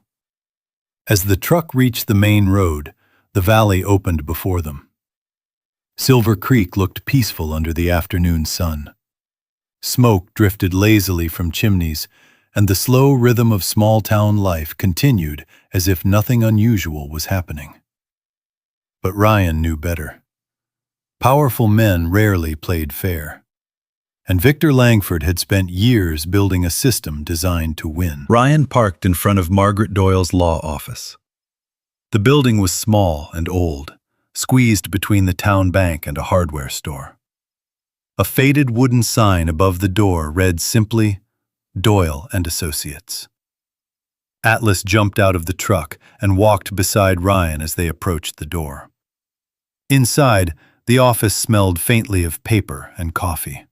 [SPEAKER 1] As the truck reached the main road, the valley opened before them. Silver Creek looked peaceful under the afternoon sun. Smoke drifted lazily from chimneys, and the slow rhythm of small-town life continued as if nothing unusual was happening. But Ryan knew better. Powerful men rarely played fair. And Victor Langford had spent years building a system designed to win. Ryan parked in front of Margaret Doyle's law office. The building was small and old, squeezed between the town bank and a hardware store. A faded wooden sign above the door read simply, "Doyle and Associates." Atlas jumped out of the truck and walked beside Ryan as they approached the door. Inside, the office smelled faintly of paper and coffee.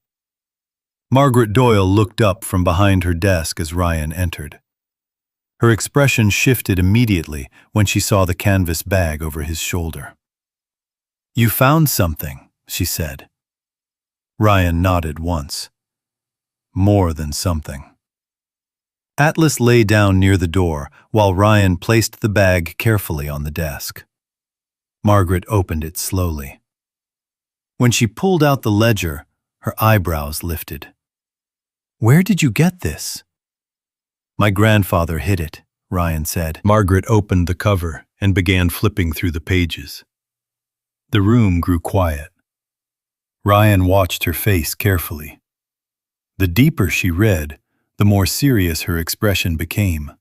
[SPEAKER 1] Margaret Doyle looked up from behind her desk as Ryan entered. Her expression shifted immediately when she saw the canvas bag over his shoulder. "You found something," she said. Ryan nodded once. More than something. Atlas lay down near the door while Ryan placed the bag carefully on the desk. Margaret opened it slowly. When she pulled out the ledger, her eyebrows lifted. "Where did you get this?" "My grandfather hid it," Ryan said. Margaret opened the cover and began flipping through the pages. The room grew quiet. Ryan watched her face carefully. The deeper she read, the more serious her expression became.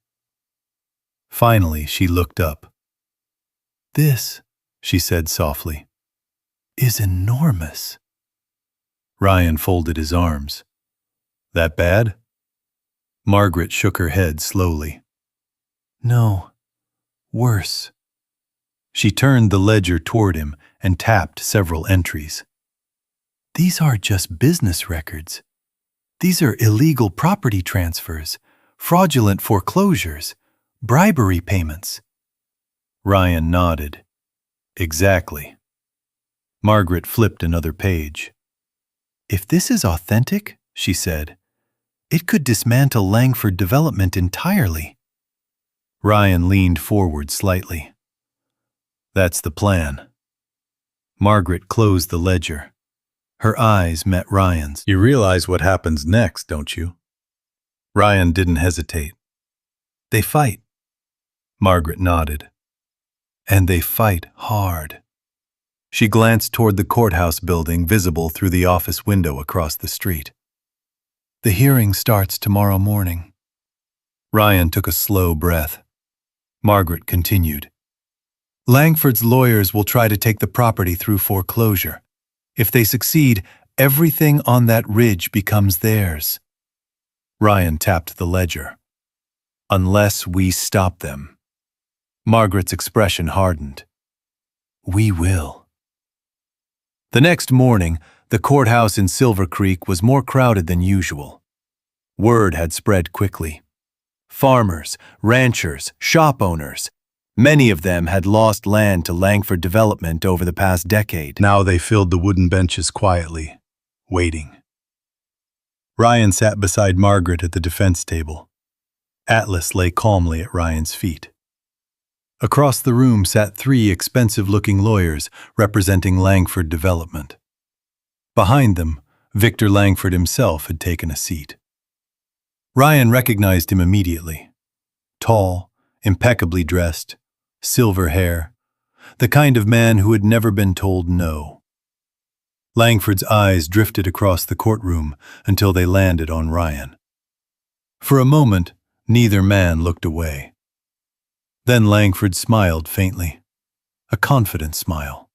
[SPEAKER 1] Finally, she looked up. "This," she said softly, "is enormous." Ryan folded his arms. "That bad?" Margaret shook her head slowly. "No, worse." She turned the ledger toward him and tapped several entries. "These aren't just business records. These are illegal property transfers, fraudulent foreclosures, bribery payments." Ryan nodded. "Exactly." Margaret flipped another page. "If this is authentic," she said, "it could dismantle Langford Development entirely." Ryan leaned forward slightly. "That's the plan." Margaret closed the ledger. Her eyes met Ryan's. "You realize what happens next, don't you?" Ryan didn't hesitate. "They fight." Margaret nodded. "And they fight hard." She glanced toward the courthouse building visible through the office window across the street. "The hearing starts tomorrow morning." Ryan took a slow breath. Margaret continued. "Langford's lawyers will try to take the property through foreclosure. If they succeed, everything on that ridge becomes theirs." Ryan tapped the ledger. "Unless we stop them." Margaret's expression hardened. "We will." The next morning, the courthouse in Silver Creek was more crowded than usual. Word had spread quickly. farmers, ranchers, shop owners. Many of them had lost land to Langford development over the past decade. Now they filled the wooden benches quietly, waiting. Ryan sat beside Margaret at the defense table. Atlas lay calmly at Ryan's feet. Across the room sat 3 expensive-looking lawyers representing Langford development. Behind them, Victor Langford himself had taken a seat. Ryan recognized him immediately. Tall, impeccably dressed, silver hair, the kind of man who had never been told no. Langford's eyes drifted across the courtroom until they landed on Ryan. For a moment, neither man looked away. Then Langford smiled faintly, a confident smile.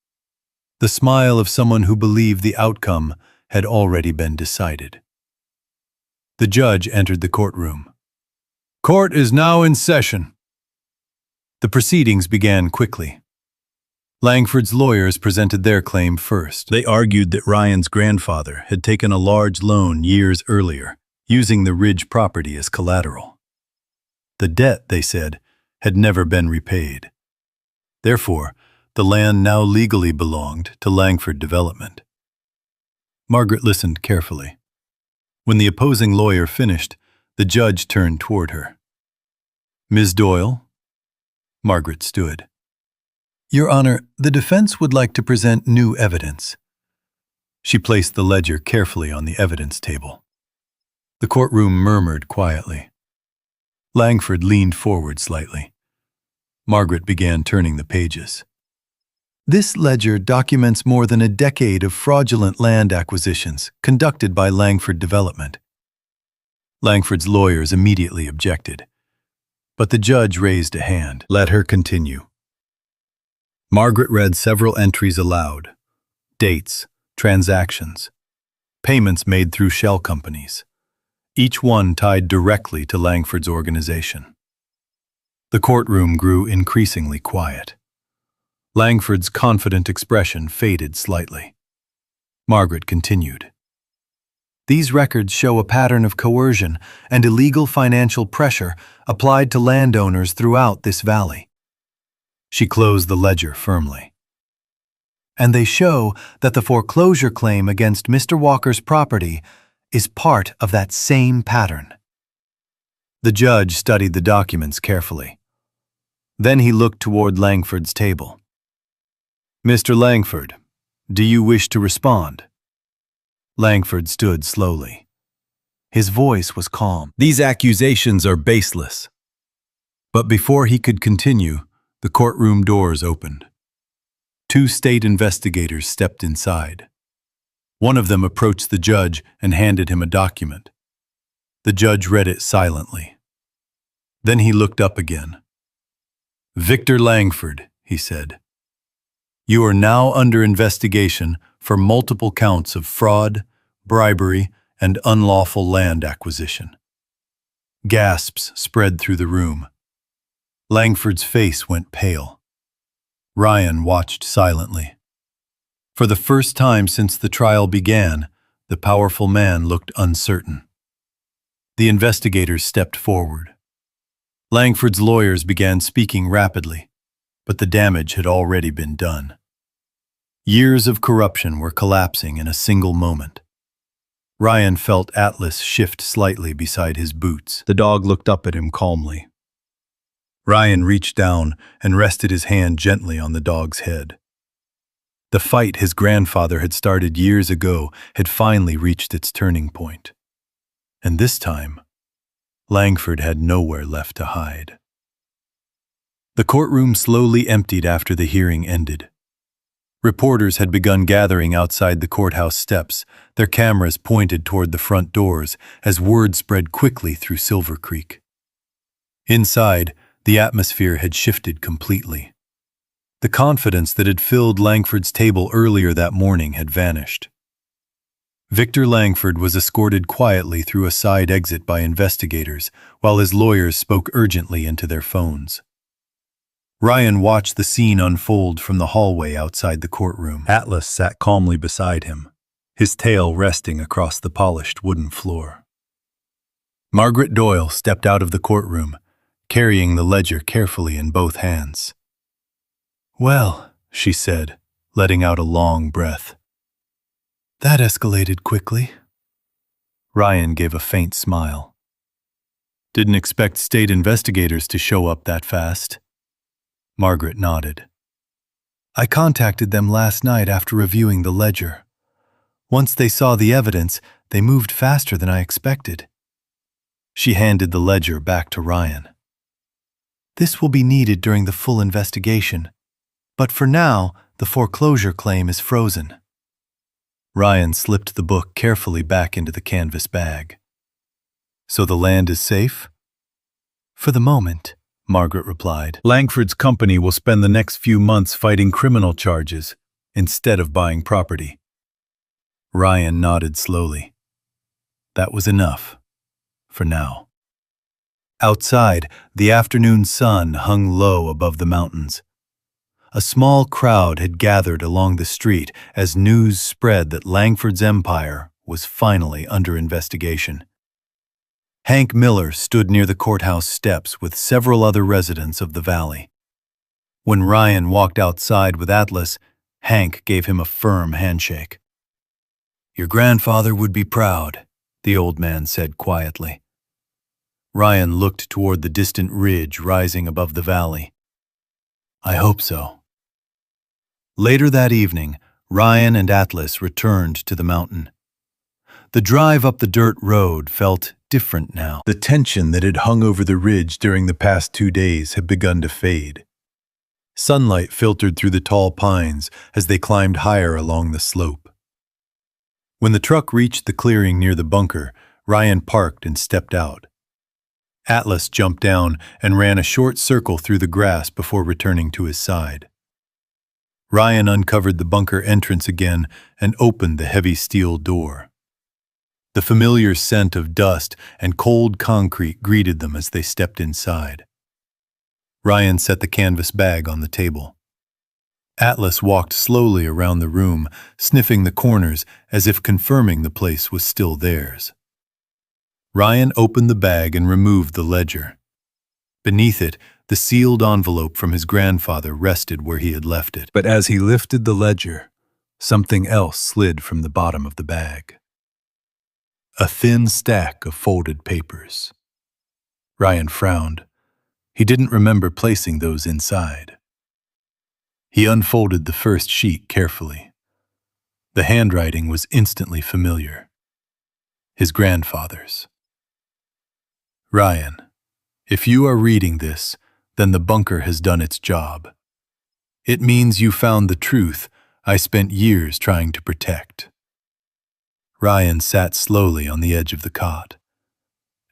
[SPEAKER 1] The smile of someone who believed the outcome had already been decided. The judge entered the courtroom. "Court is now in session." The proceedings began quickly. Langford's lawyers presented their claim first. They argued that Ryan's grandfather had taken a large loan years earlier, using the Ridge property as collateral. The debt, they said, had never been repaid. Therefore, the land now legally belonged to Langford Development. Margaret listened carefully. When the opposing lawyer finished, the judge turned toward her. "Ms. Doyle?" Margaret stood. "Your Honor, the defense would like to present new evidence." She placed the ledger carefully on the evidence table. The courtroom murmured quietly. Langford leaned forward slightly. Margaret began turning the pages. "This ledger documents more than a decade of fraudulent land acquisitions conducted by Langford Development." Langford's lawyers immediately objected, but the judge raised a hand. "Let her continue." Margaret read several entries aloud. Dates, transactions, payments made through shell companies, each one tied directly to Langford's organization. The courtroom grew increasingly quiet. Langford's confident expression faded slightly. Margaret continued. "These records show a pattern of coercion and illegal financial pressure applied to landowners throughout this valley." She closed the ledger firmly. "And they show that the foreclosure claim against Mr. Walker's property is part of that same pattern." The judge studied the documents carefully. Then he looked toward Langford's table. "Mr. Langford, do you wish to respond?" Langford stood slowly. His voice was calm. "These accusations are baseless." But before he could continue, the courtroom doors opened. 2 state investigators stepped inside. One of them approached the judge and handed him a document. The judge read it silently. Then he looked up again. "Victor Langford," he said, "you are now under investigation for multiple counts of fraud, bribery, and unlawful land acquisition." Gasps spread through the room. Langford's face went pale. Ryan watched silently. For the first time since the trial began, the powerful man looked uncertain. The investigators stepped forward. Langford's lawyers began speaking rapidly, but the damage had already been done. Years of corruption were collapsing in a single moment. Ryan felt Atlas shift slightly beside his boots. The dog looked up at him calmly. Ryan reached down and rested his hand gently on the dog's head. The fight his grandfather had started years ago had finally reached its turning point. And this time, Langford had nowhere left to hide. The courtroom slowly emptied after the hearing ended. Reporters had begun gathering outside the courthouse steps, their cameras pointed toward the front doors as word spread quickly through Silver Creek. Inside, the atmosphere had shifted completely. The confidence that had filled Langford's table earlier that morning had vanished. Victor Langford was escorted quietly through a side exit by investigators, while his lawyers spoke urgently into their phones. Ryan watched the scene unfold from the hallway outside the courtroom. Atlas sat calmly beside him, his tail resting across the polished wooden floor. Margaret Doyle stepped out of the courtroom, carrying the ledger carefully in both hands. "Well," she said, letting out a long breath. "That escalated quickly." Ryan gave a faint smile. "Didn't expect state investigators to show up that fast." Margaret nodded. "I contacted them last night after reviewing the ledger. Once they saw the evidence, they moved faster than I expected." She handed the ledger back to Ryan. "This will be needed during the full investigation, but for now, the foreclosure claim is frozen." Ryan slipped the book carefully back into the canvas bag. "So the land is safe?" "For the moment," Margaret replied. "Langford's company will spend the next few months fighting criminal charges instead of buying property." Ryan nodded slowly. That was enough, for now. Outside, the afternoon sun hung low above the mountains. A small crowd had gathered along the street as news spread that Langford's empire was finally under investigation. Hank Miller stood near the courthouse steps with several other residents of the valley. When Ryan walked outside with Atlas, Hank gave him a firm handshake. "Your grandfather would be proud," the old man said quietly. Ryan looked toward the distant ridge rising above the valley. "I hope so." Later that evening, Ryan and Atlas returned to the mountain. The drive up the dirt road felt different now. The tension that had hung over the ridge during the past 2 days had begun to fade. Sunlight filtered through the tall pines as they climbed higher along the slope. When the truck reached the clearing near the bunker, Ryan parked and stepped out. Atlas jumped down and ran a short circle through the grass before returning to his side. Ryan uncovered the bunker entrance again and opened the heavy steel door. The familiar scent of dust and cold concrete greeted them as they stepped inside. Ryan set the canvas bag on the table. Atlas walked slowly around the room, sniffing the corners as if confirming the place was still theirs. Ryan opened the bag and removed the ledger. Beneath it, the sealed envelope from his grandfather rested where he had left it. But as he lifted the ledger, something else slid from the bottom of the bag. A thin stack of folded papers. Ryan frowned. He didn't remember placing those inside. He unfolded the first sheet carefully. The handwriting was instantly familiar. His grandfather's. "Ryan, if you are reading this, then the bunker has done its job. It means you found the truth I spent years trying to protect." Ryan sat slowly on the edge of the cot.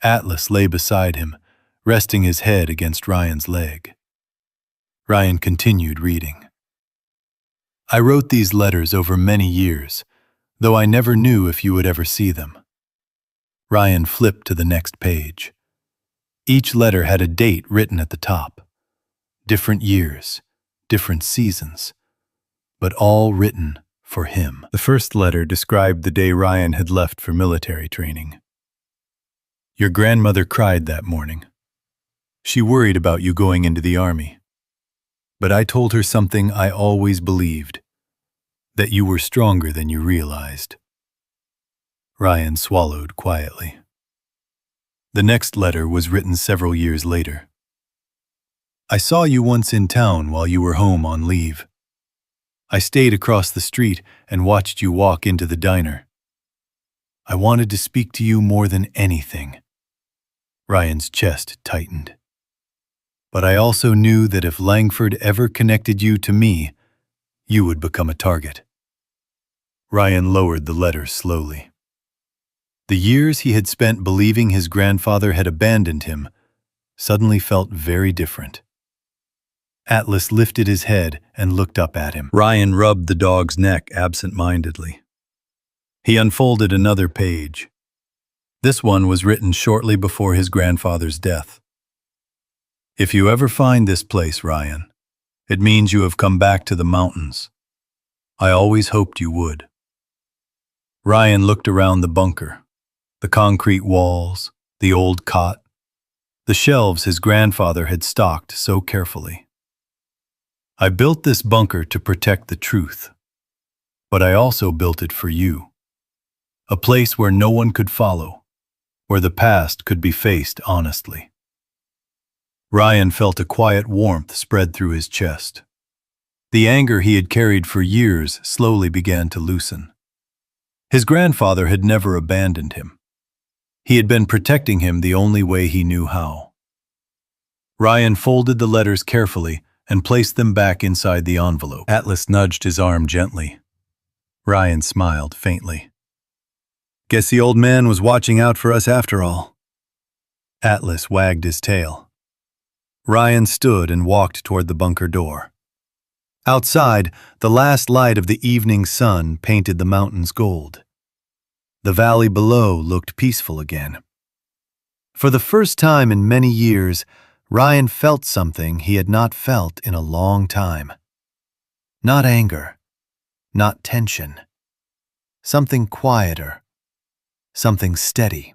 [SPEAKER 1] Atlas lay beside him, resting his head against Ryan's leg. Ryan continued reading. "I wrote these letters over many years, though I never knew if you would ever see them." Ryan flipped to the next page. Each letter had a date written at the top. Different years, different seasons, but all written for him. The first letter described the day Ryan had left for military training. "Your grandmother cried that morning. She worried about you going into the army. But I told her something I always believed, that you were stronger than you realized." Ryan swallowed quietly. The next letter was written several years later. "I saw you once in town while you were home on leave. I stayed across the street and watched you walk into the diner. I wanted to speak to you more than anything." Ryan's chest tightened. "But I also knew that if Langford ever connected you to me, you would become a target." Ryan lowered the letter slowly. The years he had spent believing his grandfather had abandoned him suddenly felt very different. Atlas lifted his head and looked up at him. Ryan rubbed the dog's neck absent-mindedly. He unfolded another page. This one was written shortly before his grandfather's death. "If you ever find this place, Ryan, it means you have come back to the mountains. I always hoped you would." Ryan looked around the bunker. The concrete walls, The old cot, the shelves his grandfather had stocked so carefully. I built this bunker to protect the truth, but I also built it for you. A place where no one could follow, where the past could be faced honestly. Ryan felt a quiet warmth spread through his chest. The anger he had carried for years slowly began to loosen. His grandfather had never abandoned him. He had been protecting him the only way he knew how. Ryan folded the letters carefully and placed them back inside the envelope. Atlas nudged his arm gently. Ryan smiled faintly. Guess the old man was watching out for us after all. Atlas wagged his tail. Ryan stood and walked toward the bunker door. Outside, the last light of the evening sun painted the mountains gold. The valley below looked peaceful again. For the first time in many years, Ryan felt something he had not felt in a long time. Not anger, not tension. Something quieter, something steady.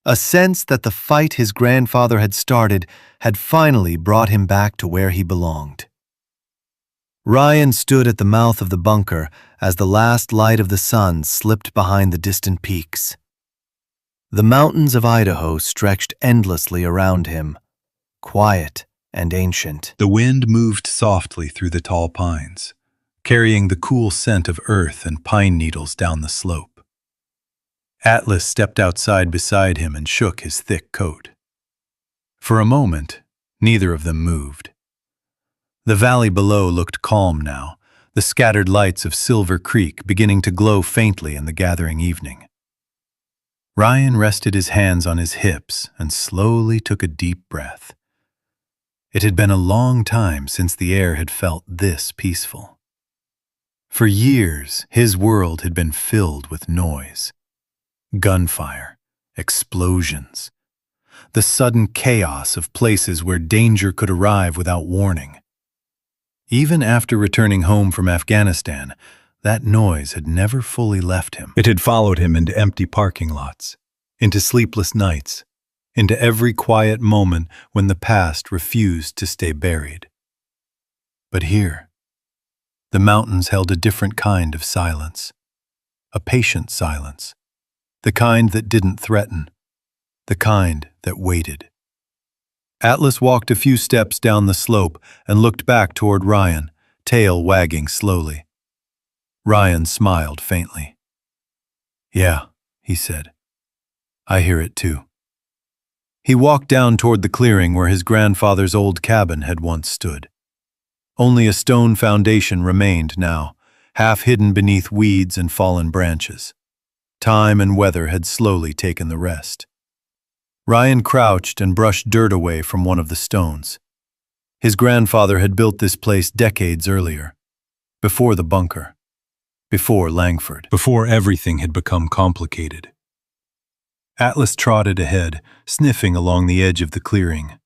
[SPEAKER 1] A sense that the fight his grandfather had started had finally brought him back to where he belonged. Ryan stood at the mouth of the bunker as the last light of the sun slipped behind the distant peaks. The mountains of Idaho stretched endlessly around him, quiet and ancient. The wind moved softly through the tall pines, carrying the cool scent of earth and pine needles down the slope. Atlas stepped outside beside him and shook his thick coat. For a moment, neither of them moved. The valley below looked calm now, the scattered lights of Silver Creek beginning to glow faintly in the gathering evening. Ryan rested his hands on his hips and slowly took a deep breath. It had been a long time since the air had felt this peaceful. For years, his world had been filled with noise. Gunfire, explosions, the sudden chaos of places where danger could arrive without warning. Even after returning home from Afghanistan, that noise had never fully left him. It had followed him into empty parking lots, into sleepless nights, into every quiet moment when the past refused to stay buried. But here, the mountains held a different kind of silence, a patient silence, the kind that didn't threaten, the kind that waited. Atlas walked a few steps down the slope and looked back toward Ryan, tail wagging slowly. Ryan smiled faintly. "Yeah," he said. "I hear it too." He walked down toward the clearing where his grandfather's old cabin had once stood. Only a stone foundation remained now, half hidden beneath weeds and fallen branches. Time and weather had slowly taken the rest. Ryan crouched and brushed dirt away from one of the stones. His grandfather had built this place decades earlier, before the bunker, before Langford, before everything had become complicated. Atlas trotted ahead, sniffing along the edge of the clearing.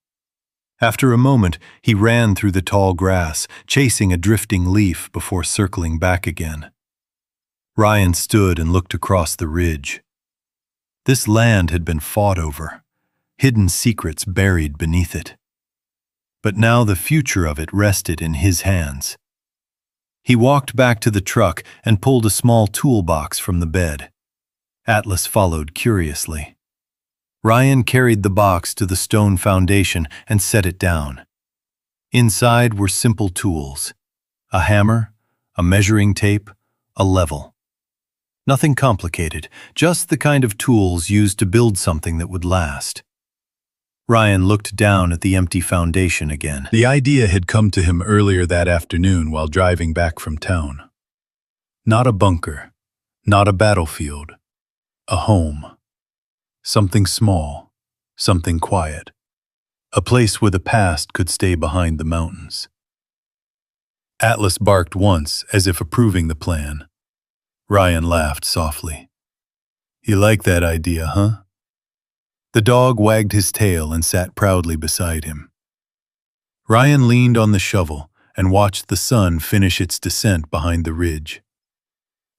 [SPEAKER 1] After a moment, he ran through the tall grass, chasing a drifting leaf before circling back again. Ryan stood and looked across the ridge. This land had been fought over, hidden secrets buried beneath it. But now the future of it rested in his hands. He walked back to the truck and pulled a small toolbox from the bed. Atlas followed curiously. Ryan carried the box to the stone foundation and set it down. Inside were simple tools: a hammer, a measuring tape, a level. Nothing complicated, just the kind of tools used to build something that would last. Ryan looked down at the empty foundation again. The idea had come to him earlier that afternoon while driving back from town. Not a bunker, not a battlefield, a home. Something small, something quiet. A place where the past could stay behind the mountains. Atlas barked once, as if approving the plan. Ryan laughed softly. "You like that idea, huh?" The dog wagged his tail and sat proudly beside him. Ryan leaned on the shovel and watched the sun finish its descent behind the ridge.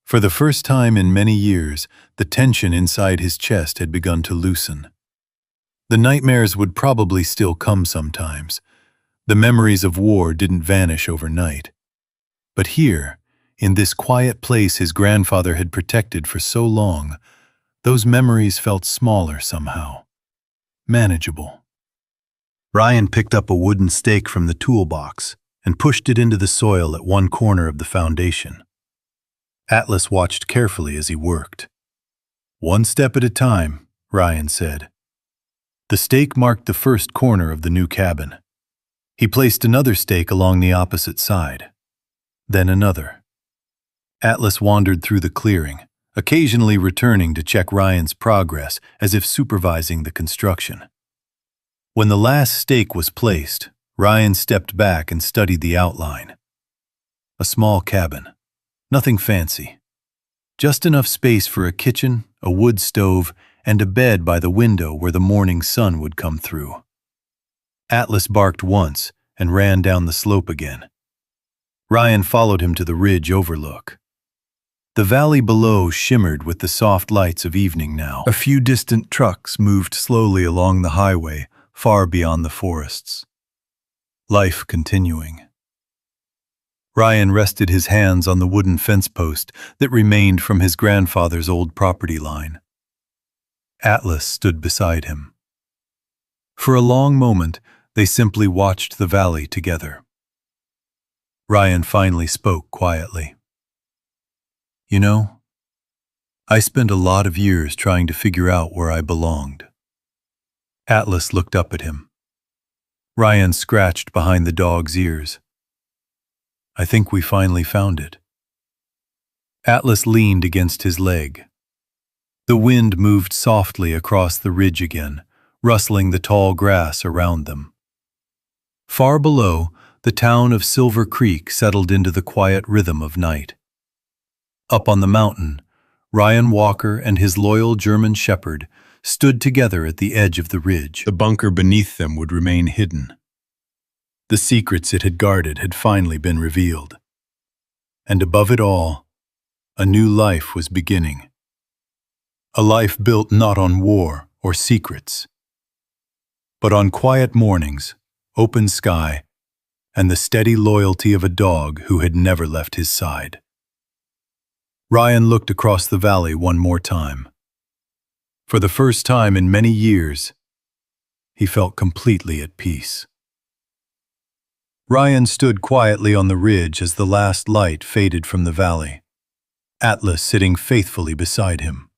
[SPEAKER 1] For the first time in many years, the tension inside his chest had begun to loosen. The nightmares would probably still come sometimes. The memories of war didn't vanish overnight. But here, in this quiet place his grandfather had protected for so long, those memories felt smaller somehow. Manageable. Ryan picked up a wooden stake from the toolbox and pushed it into the soil at one corner of the foundation. Atlas watched carefully as he worked. "One step at a time," Ryan said. The stake marked the first corner of the new cabin. He placed another stake along the opposite side. Then another. Atlas wandered through the clearing, occasionally returning to check Ryan's progress as if supervising the construction. When the last stake was placed, Ryan stepped back and studied the outline. A small cabin. Nothing fancy. Just enough space for a kitchen, a wood stove, and a bed by the window where the morning sun would come through. Atlas barked once and ran down the slope again. Ryan followed him to the ridge overlook. The valley below shimmered with the soft lights of evening now. A few distant trucks moved slowly along the highway, far beyond the forests. Life continuing. Ryan rested his hands on the wooden fence post that remained from his grandfather's old property line. Atlas stood beside him. For a long moment, they simply watched the valley together. Ryan finally spoke quietly. "You know, I spent a lot of years trying to figure out where I belonged." Atlas looked up at him. Ryan scratched behind the dog's ears. "I think we finally found it." Atlas leaned against his leg. The wind moved softly across the ridge again, rustling the tall grass around them. Far below, the town of Silver Creek settled into the quiet rhythm of night. Up on the mountain, Ryan Walker and his loyal German shepherd stood together at the edge of the ridge. The bunker beneath them would remain hidden. The secrets it had guarded had finally been revealed. And above it all, a new life was beginning. A life built not on war or secrets, but on quiet mornings, open sky, and the steady loyalty of a dog who had never left his side. Ryan looked across the valley one more time. For the first time in many years, he felt completely at peace. Ryan stood quietly on the ridge as the last light faded from the valley, Atlas sitting faithfully beside him.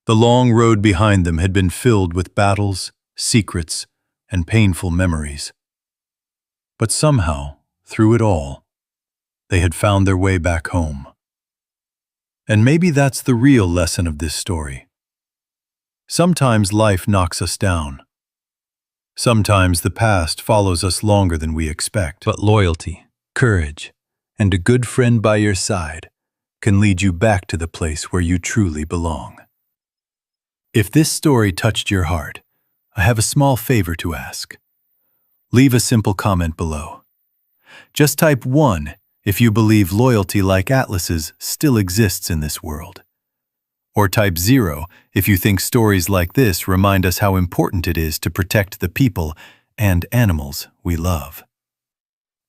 [SPEAKER 1] The long road behind them had been filled with battles, secrets, and painful memories. But somehow, through it all, they had found their way back home. And maybe that's the real lesson of this story. Sometimes life knocks us down. Sometimes the past follows us longer than we expect. But loyalty, courage, and a good friend by your side can lead you back to the place where you truly belong. If this story touched your heart, I have a small favor to ask. Leave a simple comment below. Just type 1 if you believe loyalty like Atlas's still exists in this world. Or type 0 if you think stories like this remind us how important it is to protect the people and animals we love.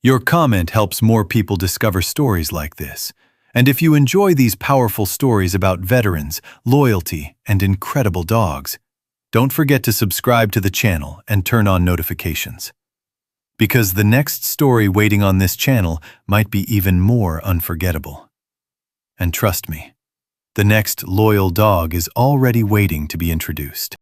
[SPEAKER 1] Your comment helps more people discover stories like this. And if you enjoy these powerful stories about veterans, loyalty, and incredible dogs, don't forget to subscribe to the channel and turn on notifications. Because the next story waiting on this channel might be even more unforgettable. And trust me, the next loyal dog is already waiting to be introduced.